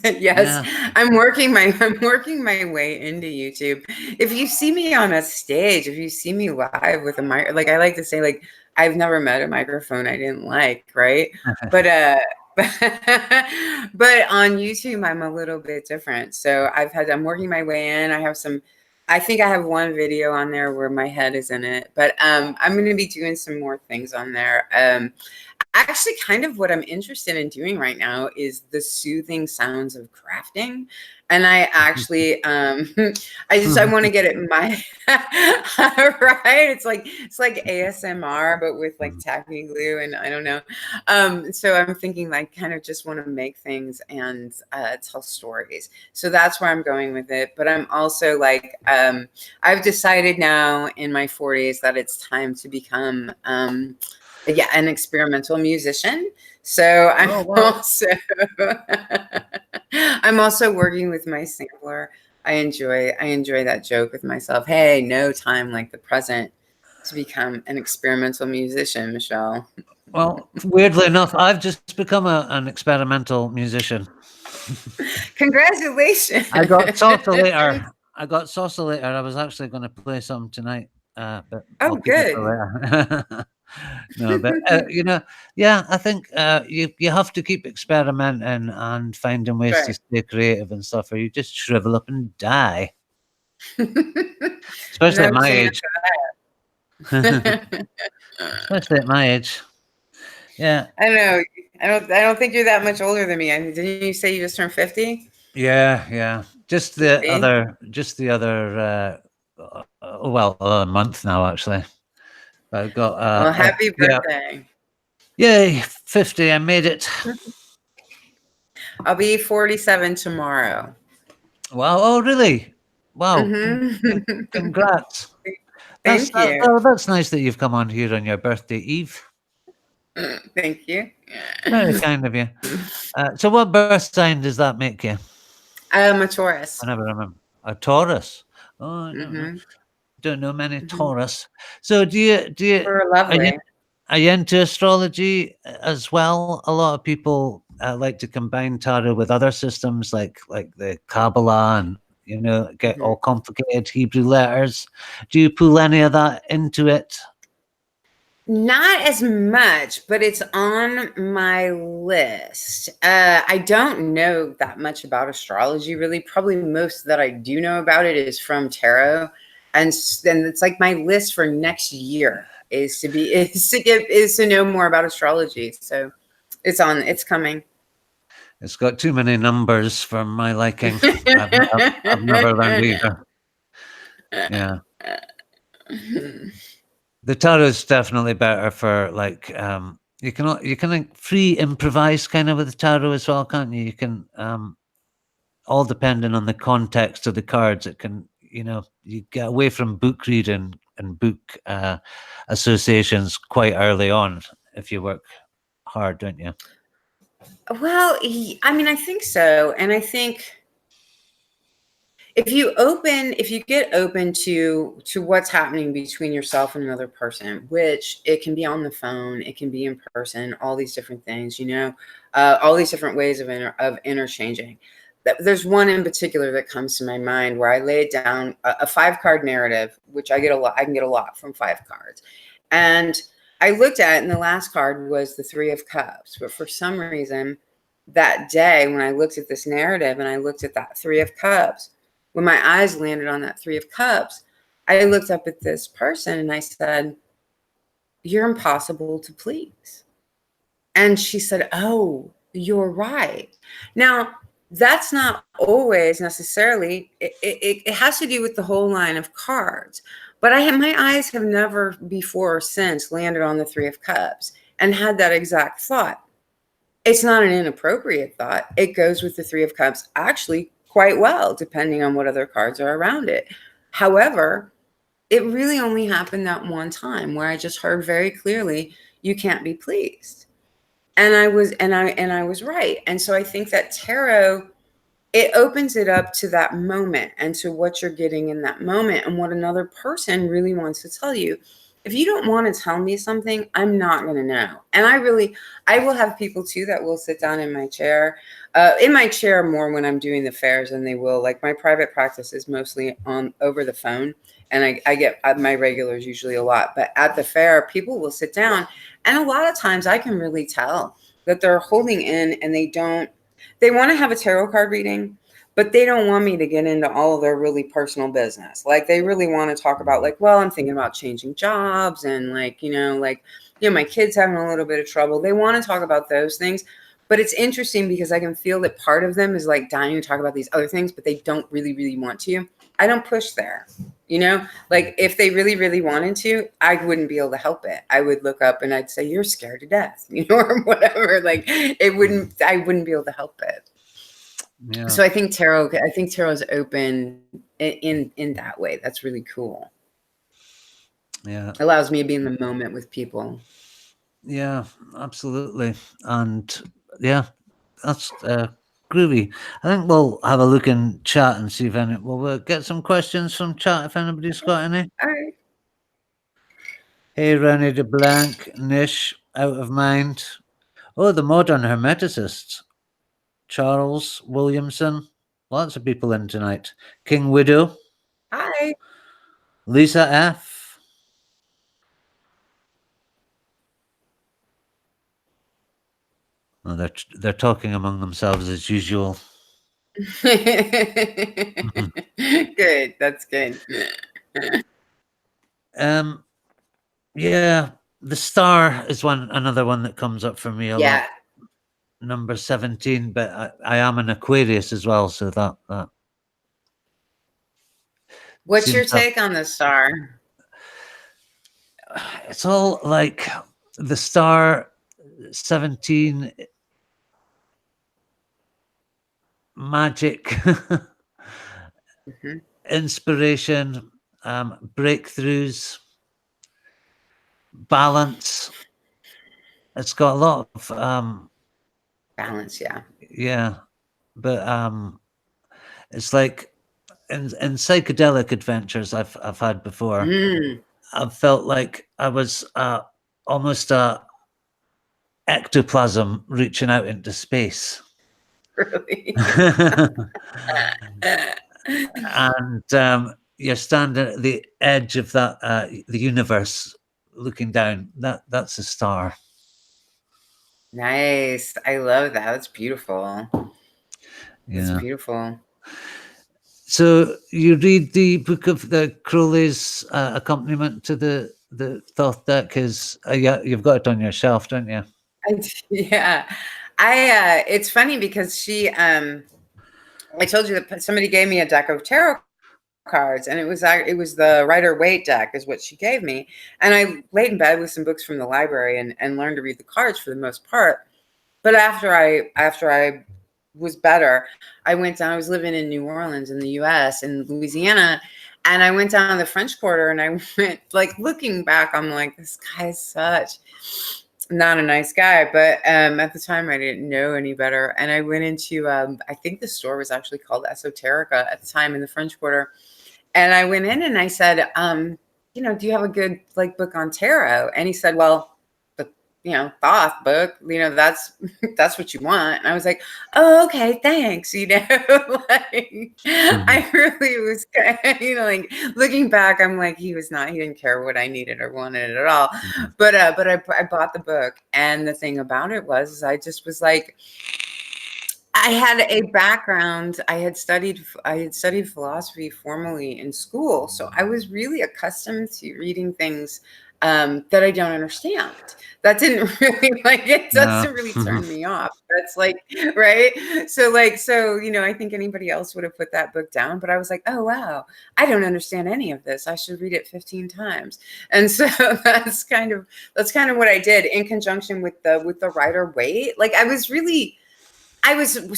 Yes.
Yeah.
I'm working my way into YouTube. If you see me on a stage, if you see me live with a mic, like I like to say, like I've never met a microphone I didn't like, right? But but on YouTube I'm a little bit different. So I'm working my way in. I think I have one video on there where my head is in it, but I'm going to be doing some more things on there. Actually, kind of what I'm interested in doing right now is the soothing sounds of crafting. And I actually, I want to get it my right. It's like ASMR, but with like tacky glue, and I don't know. So I'm thinking like kind of just want to make things and tell stories. So that's where I'm going with it. But I'm also like, I've decided now in my 40s that it's time to become an experimental musician. So I'm also working with my sampler. I enjoy that joke with myself. Hey, no time like the present to become an experimental musician, Michelle.
Well, weirdly enough, I've just become an experimental musician.
Congratulations.
I got salsa later. I was actually going to play some tonight, but I'll
Oh,
keep it for
good.
later. No, but yeah, I think you have to keep experimenting and finding ways to
Right.
stay creative and stuff, or you just shrivel up and die. Especially at
No
my
chance
age.
of that.
Especially at my age. Yeah.
I don't know. I don't think you're that much older than me. I mean, didn't you say you just turned 50?
Yeah, yeah.
See?
Just the other, well, a month now actually. I've got,
Well, happy
yeah,
birthday.
yay, 50. I made it.
I'll be 47 tomorrow.
Wow. Oh, really? Wow.
Mm-hmm.
Congrats.
Thank you.
That's nice that you've come on here on your birthday eve.
Thank you.
Very kind of you. So, what birth sign does that make you?
I'm a
I
Taurus.
never remember. A Taurus. Oh, I don't know.
Mm-hmm.
Don't know many
Mm-hmm.
Taurus. So,
We're
are you
lovely.
are you into astrology as well? A lot of people like to combine tarot with other systems like the Kabbalah and get
Mm-hmm.
all complicated Hebrew letters. Do you pull any of that into it?
Not as much, but it's on my list. I don't know that much about astrology, really. Probably most that I do know about it is from tarot, and then it's like my list for next year is to know more about astrology. So it's coming.
It's got too many numbers for my liking. I've never learned either. Yeah. The tarot is definitely better for like you can like free improvise kind of with the tarot as well, can't you? You can all depending on the context of the cards, it can you get away from book reading and book associations quite early on if you work hard, don't you?
Well, I mean, I think so, and I think if you get open to what's happening between yourself and another person, which it can be on the phone, it can be in person, all these different things, all these different ways of interchanging. There's one in particular that comes to my mind where I laid down a 5-card narrative, which I can get a lot from 5 cards, and I looked at it, and the last card was the Three of Cups. But for some reason, that day when I looked at this narrative and I looked at that Three of Cups, when my eyes landed on that Three of Cups, I looked up at this person and I said, "You're impossible to please." And she said, "Oh, you're right." Now, that's not always necessarily, it has to do with the whole line of cards. But my eyes have never before or since landed on the Three of Cups and had that exact thought. It's not an inappropriate thought. It goes with the Three of Cups actually quite well, depending on what other cards are around it. However, it really only happened that one time where I just heard very clearly, you can't be pleased. And I was right. And so I think that tarot, it opens it up to that moment and to what you're getting in that moment and what another person really wants to tell you. If you don't want to tell me something, I'm not going to know. And I will have people too that will sit down in my chair, more when I'm doing the fairs than they will. Like my private practice is mostly on over the phone. And I get my regulars usually a lot, but at the fair, people will sit down. And a lot of times I can really tell that they're holding in and they want to have a tarot card reading, but they don't want me to get into all of their really personal business. Like they really want to talk about like, well, I'm thinking about changing jobs and my kid's having a little bit of trouble. They want to talk about those things. But it's interesting because I can feel that part of them is like dying to talk about these other things, but they don't really, really want to. I don't push there. Like if they really, really wanted to, I wouldn't be able to help it. I would look up and I'd say, "You're scared to death," or whatever. Like I wouldn't be able to help it.
Yeah.
So I think tarot is open in that way. That's really cool.
Yeah.
It allows me to be in the moment with people.
Yeah, absolutely. And yeah, that's groovy. I think we'll have a look in chat and see if we'll get some questions from chat if anybody's got any.
All right.
Hey, Rennie de Blanc, Nish, Out of Mind. Oh, the Modern Hermeticists. Charles Williamson. Lots of people in tonight. King Widow.
Hi.
Lisa F. Oh, they're talking among themselves as usual.
Good. That's good.
Yeah, the star is another one that comes up for me a
Yeah.
lot. Number 17, but I am an Aquarius as well, so that
What's your
seems to
take on the star?
it's all like the star 17 magic,
Mhm.
inspiration, breakthroughs, balance. It's got a lot of
Balance, yeah.
yeah, but it's like in psychedelic adventures I've had before.
Mm,
I've felt like I was almost a ectoplasm reaching out into space.
really.
And you're standing at the edge of that the universe looking down. That's a star.
Nice. I love that. That's beautiful. That's
Yeah.
beautiful.
So you read the book of the Crowley's accompaniment to the Thoth deck is yeah, you've got it on your shelf, don't you?
Yeah. It's funny because I told you that somebody gave me a deck of tarot cards, and it was the Rider Waite deck is what she gave me. And I laid in bed with some books from the library and learned to read the cards for the most part. But after I was better, I went down. I was living in New Orleans in the U.S. in Louisiana, and I went down the French Quarter, and I went like looking back, I'm like, this guy is such not a nice guy. But at the time, I didn't know any better, and I went into I think the store was actually called Esoterica at the time in the French Quarter, and I went in and I said, do you have a good like book on tarot? And he said, well, Thoth book, that's what you want. And I was like, oh, okay, thanks. Like,
Mhm.
I really was, like, looking back, I'm like, he didn't care what I needed or wanted at all.
Mhm.
But I bought the book. And the thing about it was I just was like, I had a background. I had studied philosophy formally in school, so I was really accustomed to reading things that I don't understand. That didn't really like it
No.
doesn't really turn me off. That's like right. So I think anybody else would have put that book down, but I was like, oh wow, I don't understand any of this. I should read it 15 times. And so that's kind of what I did in conjunction with the Rider Waite. Like I was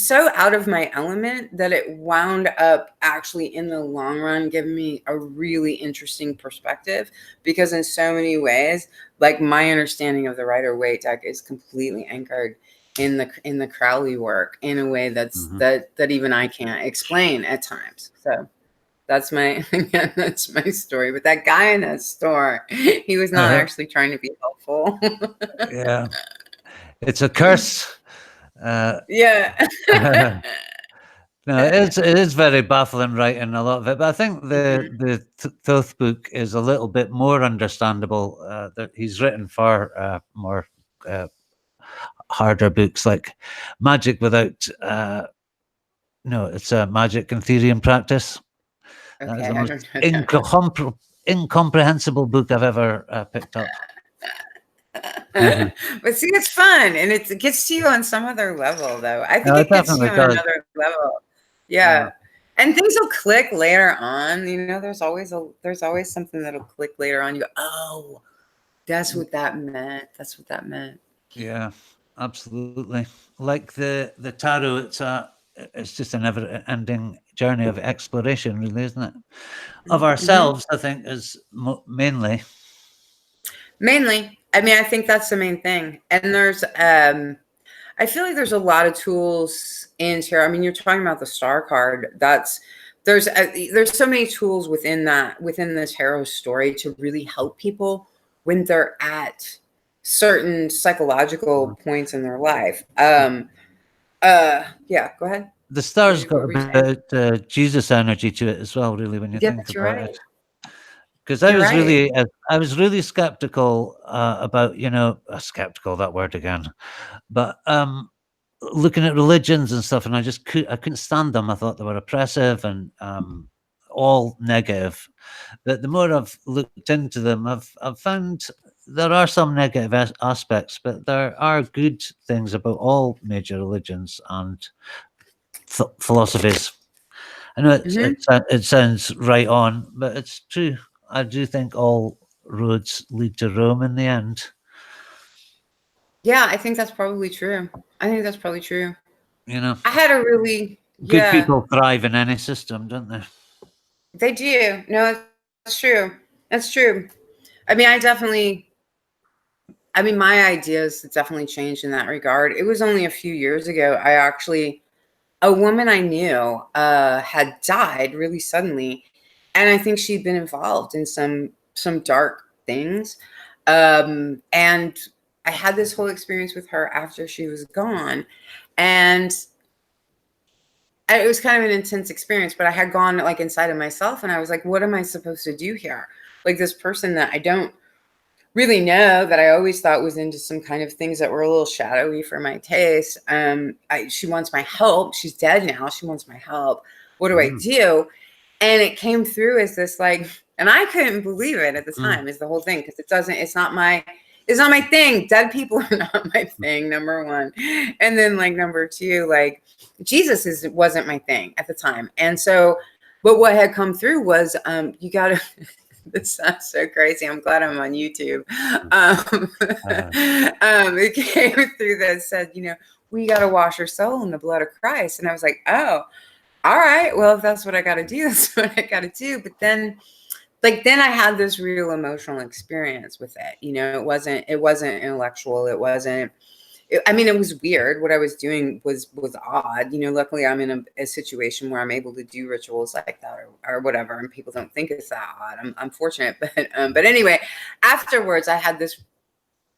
so out of my element that it wound up actually in the long run giving me a really interesting perspective, because in so many ways, like, my understanding of the Rider-Waite deck is completely anchored in the Crowley work in a way
Mhm.
that even I can't explain at times. So that's my again, that's my story. But that guy in that store, he was not actually trying to be helpful.
Yeah. It's a curse.
Yeah.
No, it is very baffling writing a lot of it, but I think
Mhm.
the Thoth book is a little bit more understandable. That he's written for more uh, harder books like Magic Without. No, it's a Magic and Theory and Practice. That is
Okay,
the
I
most
don't know that one.
incomprehensible book I've ever picked up. Mhm.
But see, it's fun, and it gets to you on some other level, though. I think
No, it
it gets to you
definitely
on
does.
another level.
Yeah.
Yeah. And things will click later on. There's always something that'll click later on. You go, oh, that's what that meant. That's what that meant.
Yeah, absolutely. Like the tarot, it's just a never-ending journey of exploration, really, isn't it? Of
Hmm.
ourselves, I think, is mainly.
Mainly, I mean, I think that's the main thing. And I feel like there's a lot of tools in tarot. I mean, you're talking about the star card. There's so many tools within the tarot story to really help people when they're at certain psychological
Mhm.
points in their life. Yeah, go ahead.
The star's got
What
a
were you saying?
bit Jesus energy to it as well, really, when you
Yeah,
think
you're
about
right.
it. Because
You're right.
I was really skeptical about, skeptical, that word again, but looking at religions and stuff, and I couldn't stand them. I thought they were oppressive and all negative. But the more I've looked into them, I've found there are some negative aspects, but there are good things about all major religions and philosophies. I know
Hmm.
it sounds right on, but it's true. I do think all roads lead to Rome in the end.
Yeah, I think that's probably true. I think that's probably true.
You know,
I had a really,
good
yeah,
people thrive in any system, don't they?
they do. No, that's true. That's true. I mean, my ideas definitely changed in that regard. It was only a few years ago. A woman I knew had died really suddenly. And I think she'd been involved in some dark things. And I had this whole experience with her after she was gone. And it was kind of an intense experience, but I had gone like inside of myself and I was like, what am I supposed to do here? Like, this person that I don't really know, that I always thought was into some kind of things that were a little shadowy for my taste. She wants my help. She's dead now. She wants my help. What do I
Mm,
do? And it came through as this, like, and I couldn't believe it at the
mm,
time, is the whole thing, because it's not my thing. Dead people are not my thing, number one. And then, like, number two, like, wasn't my thing at the time. And so, but what had come through was, you gotta this sounds so crazy. I'm glad I'm on YouTube. Um,
uh,
it came through that said, we got to wash our soul in the blood of Christ. And I was like, oh, all right. Well, if that's what I got to do, that's what I got to do. But then, like, then I had this real emotional experience with it. It wasn't intellectual. I mean, it was weird. What I was doing was odd. Luckily I'm in a situation where I'm able to do rituals like that, or whatever, and people don't think it's that odd. I'm fortunate, but anyway, afterwards I had this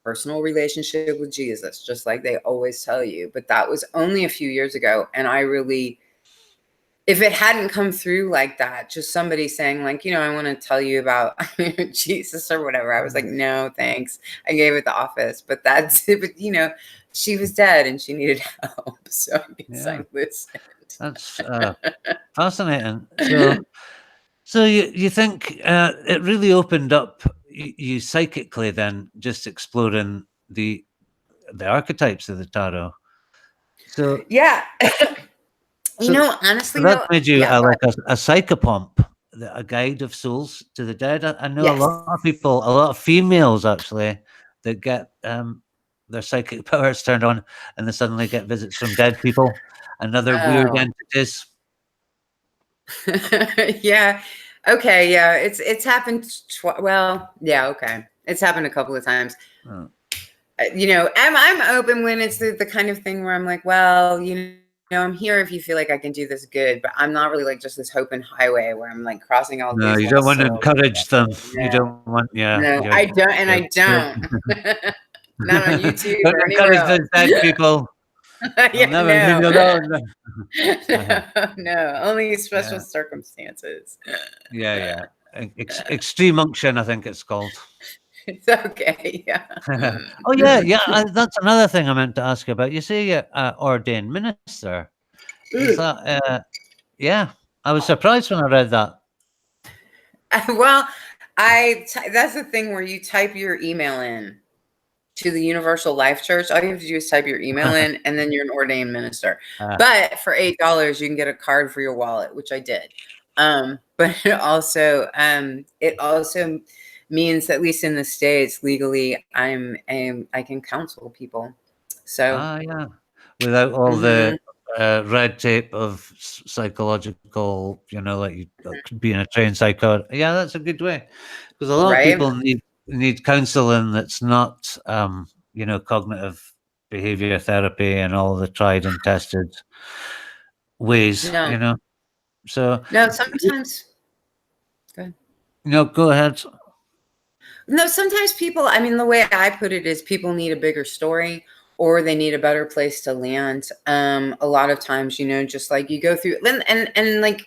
personal relationship with Jesus, just like they always tell you. But that was only a few years ago. And I really, if it hadn't come through like that, just somebody saying like, I want to tell you about Jesus or whatever, I was like, no, thanks. I gave it the office, but that's it. But she was dead and she needed help. So I guess I listened.
That's fascinating. So you think it really opened up you psychically then, just exploring the archetypes of the tarot. So
yeah. Honestly,
that
though,
made you
yeah,
like a psychopomp, a guide of souls to the dead. I know
yes.
a lot of people, a lot of females actually, that get their psychic powers turned on, and they suddenly get visits from dead people and other weird entities.
Yeah. Okay. Yeah. It's happened. Well, yeah. Okay. It's happened a couple of times.
Oh.
I'm open when it's the kind of thing where I'm like, well, I'm here if you feel like I can do this good, but I'm not really like just this open highway where I'm like crossing all
No,
these
you don't
lost
want to
souls.
encourage them.
No,
You don't want,
no, I don't, and I don't. Not on YouTube
don't
or anywhere
encourage
else.
those dead people. They'll
Yeah,
never leave you alone.
no, only special circumstances.
Yeah. Extreme unction, I think it's called.
It's okay. Yeah.
Oh yeah. That's another thing I meant to ask you about. You say you're ordained minister. Is that? Yeah, I was surprised when I read that.
Well, that's the thing where you type your email in to the Universal Life Church. All you have to do is type your email in, and then you're an ordained minister. But for $8, you can get a card for your wallet, which I did. But it also means, at least in the States, legally, I can counsel people. So
yeah, without all the red tape of psychological, like you being a trained psycho. Yeah, that's a good way, because a lot of people need counseling that's not, cognitive behavior therapy and all the tried and tested ways.
no.
So
No, sometimes. Go ahead.
No, go ahead.
No, sometimes people, the way I put it is people need a bigger story, or they need a better place to land. A lot of times, just like you go through and like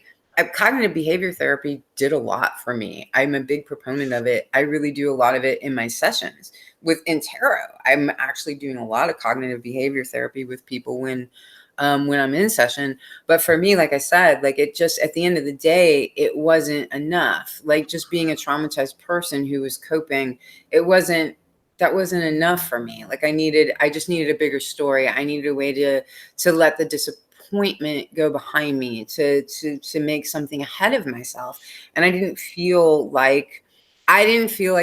cognitive behavior therapy did a lot for me. I'm a big proponent of it. I really do a lot of it in my sessions in tarot. I'm actually doing a lot of cognitive behavior therapy with people when I'm in session. But for me, like I said, like it just, at the end of the day, it wasn't enough. Like just being a traumatized person who was coping, that wasn't enough for me. Like I just needed a bigger story. I needed a way to let the disappointment go behind me, to make something ahead of myself. And I didn't feel like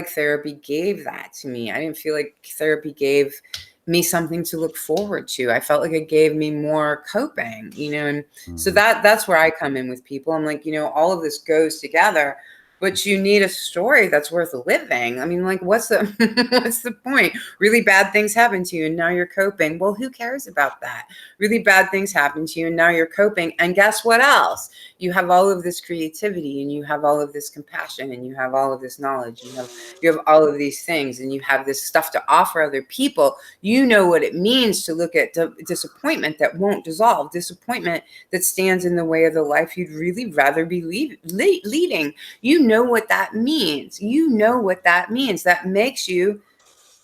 therapy gave that to me. I didn't feel like therapy gave me something to look forward to. I felt like it gave me more coping, and so that's where I come in with people. I'm like, all of this goes together, but you need a story that's worth living. Like, what's the point? Really bad things happen to you and now you're coping. Well, who cares about that? Really bad things happen to you and now you're coping. And guess what else? You have all of this creativity, and you have all of this compassion, and you have all of this knowledge. You have all of these things, and you have this stuff to offer other people. You know what it means to look at disappointment that won't dissolve, disappointment that stands in the way of the life you'd really rather be leading. You know what that means. That makes you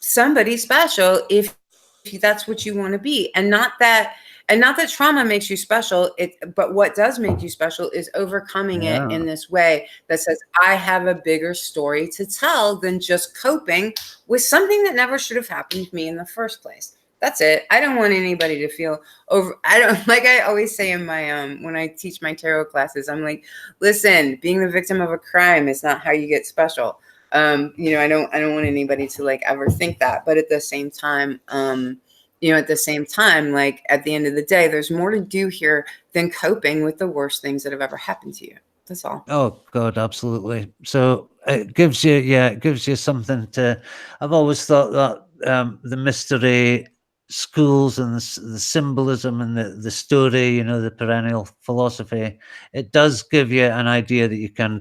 somebody special if that's what you want to be. And not that trauma makes you special. But what does make you special is overcoming it in this way that says, I have a bigger story to tell than just coping with something that never should have happened to me in the first place. That's it. I don't want anybody to feel like I always say in my when I teach my tarot classes, I'm like, listen, being the victim of a crime is not how you get special. I don't want anybody to like ever think that. But at the same time, like at the end of the day, there's more to do here than coping with the worst things that have ever happened to you. That's all.
Oh God, absolutely. So it gives you something to. I've always thought that the mystery schools and the symbolism and the story, the perennial philosophy, it does give you an idea that you can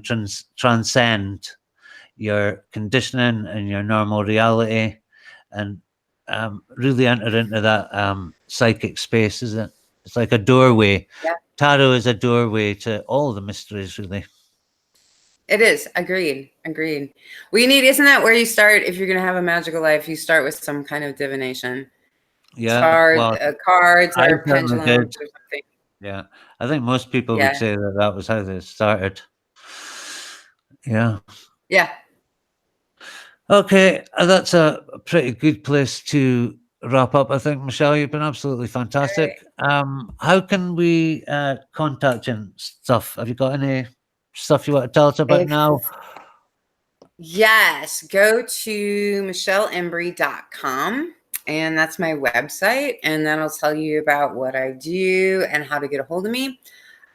transcend your conditioning and your normal reality, and really enter into that psychic space, isn't it? It's like a doorway.
Yeah.
Tarot is a doorway to all the mysteries, really.
It is. Agreed. Agreed. Isn't that where you start if you're going to have a magical life? You start with some kind of divination.
Yeah, well,
Cards
I
or
certainly did.
pendulums or something.
Yeah, I think most people would
Yeah.
say that that was how they started. Yeah.
Yeah.
Okay, that's a pretty good place to wrap up. I think, Michelle, you've been absolutely fantastic. How can we contact you and stuff? Have you got any stuff you want to tell us about now?
Yes, go to michelleembree.com, and that's my website, and that'll tell you about what I do and how to get a hold of me.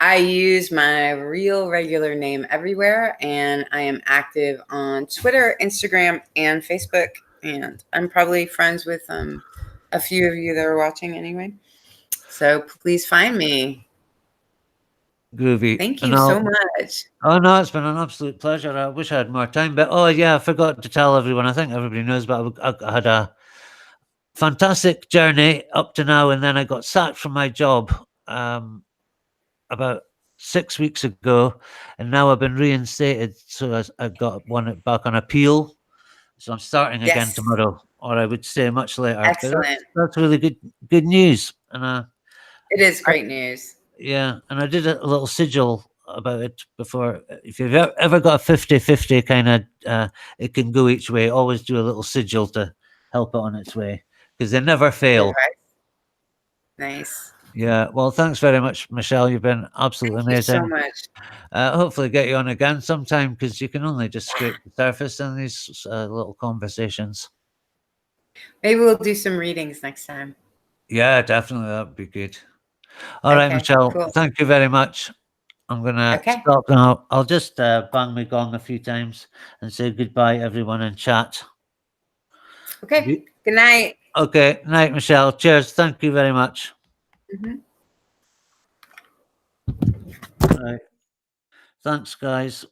I use my real regular name everywhere, and I am active on Twitter, Instagram, and Facebook, and I'm probably friends with a few of you that are watching anyway. So please find me.
Groovy.
Thank
And
you so much.
Oh no, it's been an absolute pleasure. I wish I had more time, but oh yeah, I forgot to tell everyone. I think everybody knows, but I had a fantastic journey up to now, and then I got sacked from my job about 6 weeks ago, and now I've been reinstated. So I got one back on appeal. So I'm starting again
Yes.
tomorrow, or I would say much later.
Excellent.
But that's really good news, and
It is great news.
yeah, and I did a little sigil about it before. If you've ever got a 50-50 kind of, it can go each way. Always do a little sigil to help it on its way because they never fail.
Okay. Nice.
Yeah. Well, thanks very much, Michelle. You've been absolutely
Thank you so
amazing.
much.
Hopefully, get you on again sometime because you can only just scrape the surface in these little conversations.
Maybe we'll do some readings next time.
Yeah, definitely. That would be good. All right, Michelle.
Cool.
Thank you very much. I'm gonna stop now. I'll just bang my gong a few times and say goodbye, everyone, in chat.
Okay. Good night.
Okay. Night, Michelle. Cheers. Thank you very much. Right. Thanks, guys.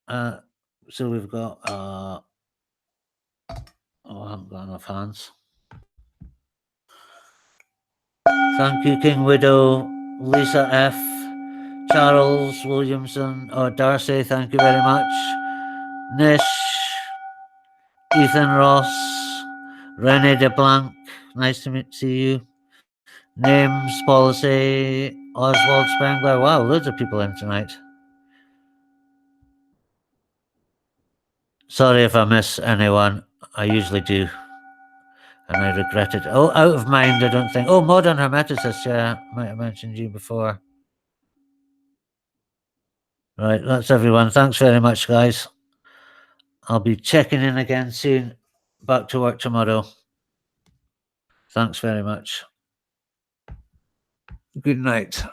So we've got oh, I haven't got enough hands. Thank you, King Widow, Lisa F, Charles Williamson, or Darcy. Thank you very much. Nish, Ethan Ross, Rene DeBlanc. Nice to see you. Names, Policy, Oswald Spengler. Wow, loads of people in tonight. Sorry if I miss anyone. I usually do. And I regret it. Oh, out of mind, I don't think. Oh, Modern Hermeticist, yeah. Might have mentioned you before. Right, that's everyone. Thanks very much, guys. I'll be checking in again soon. Back to work tomorrow. Thanks very much. Good night.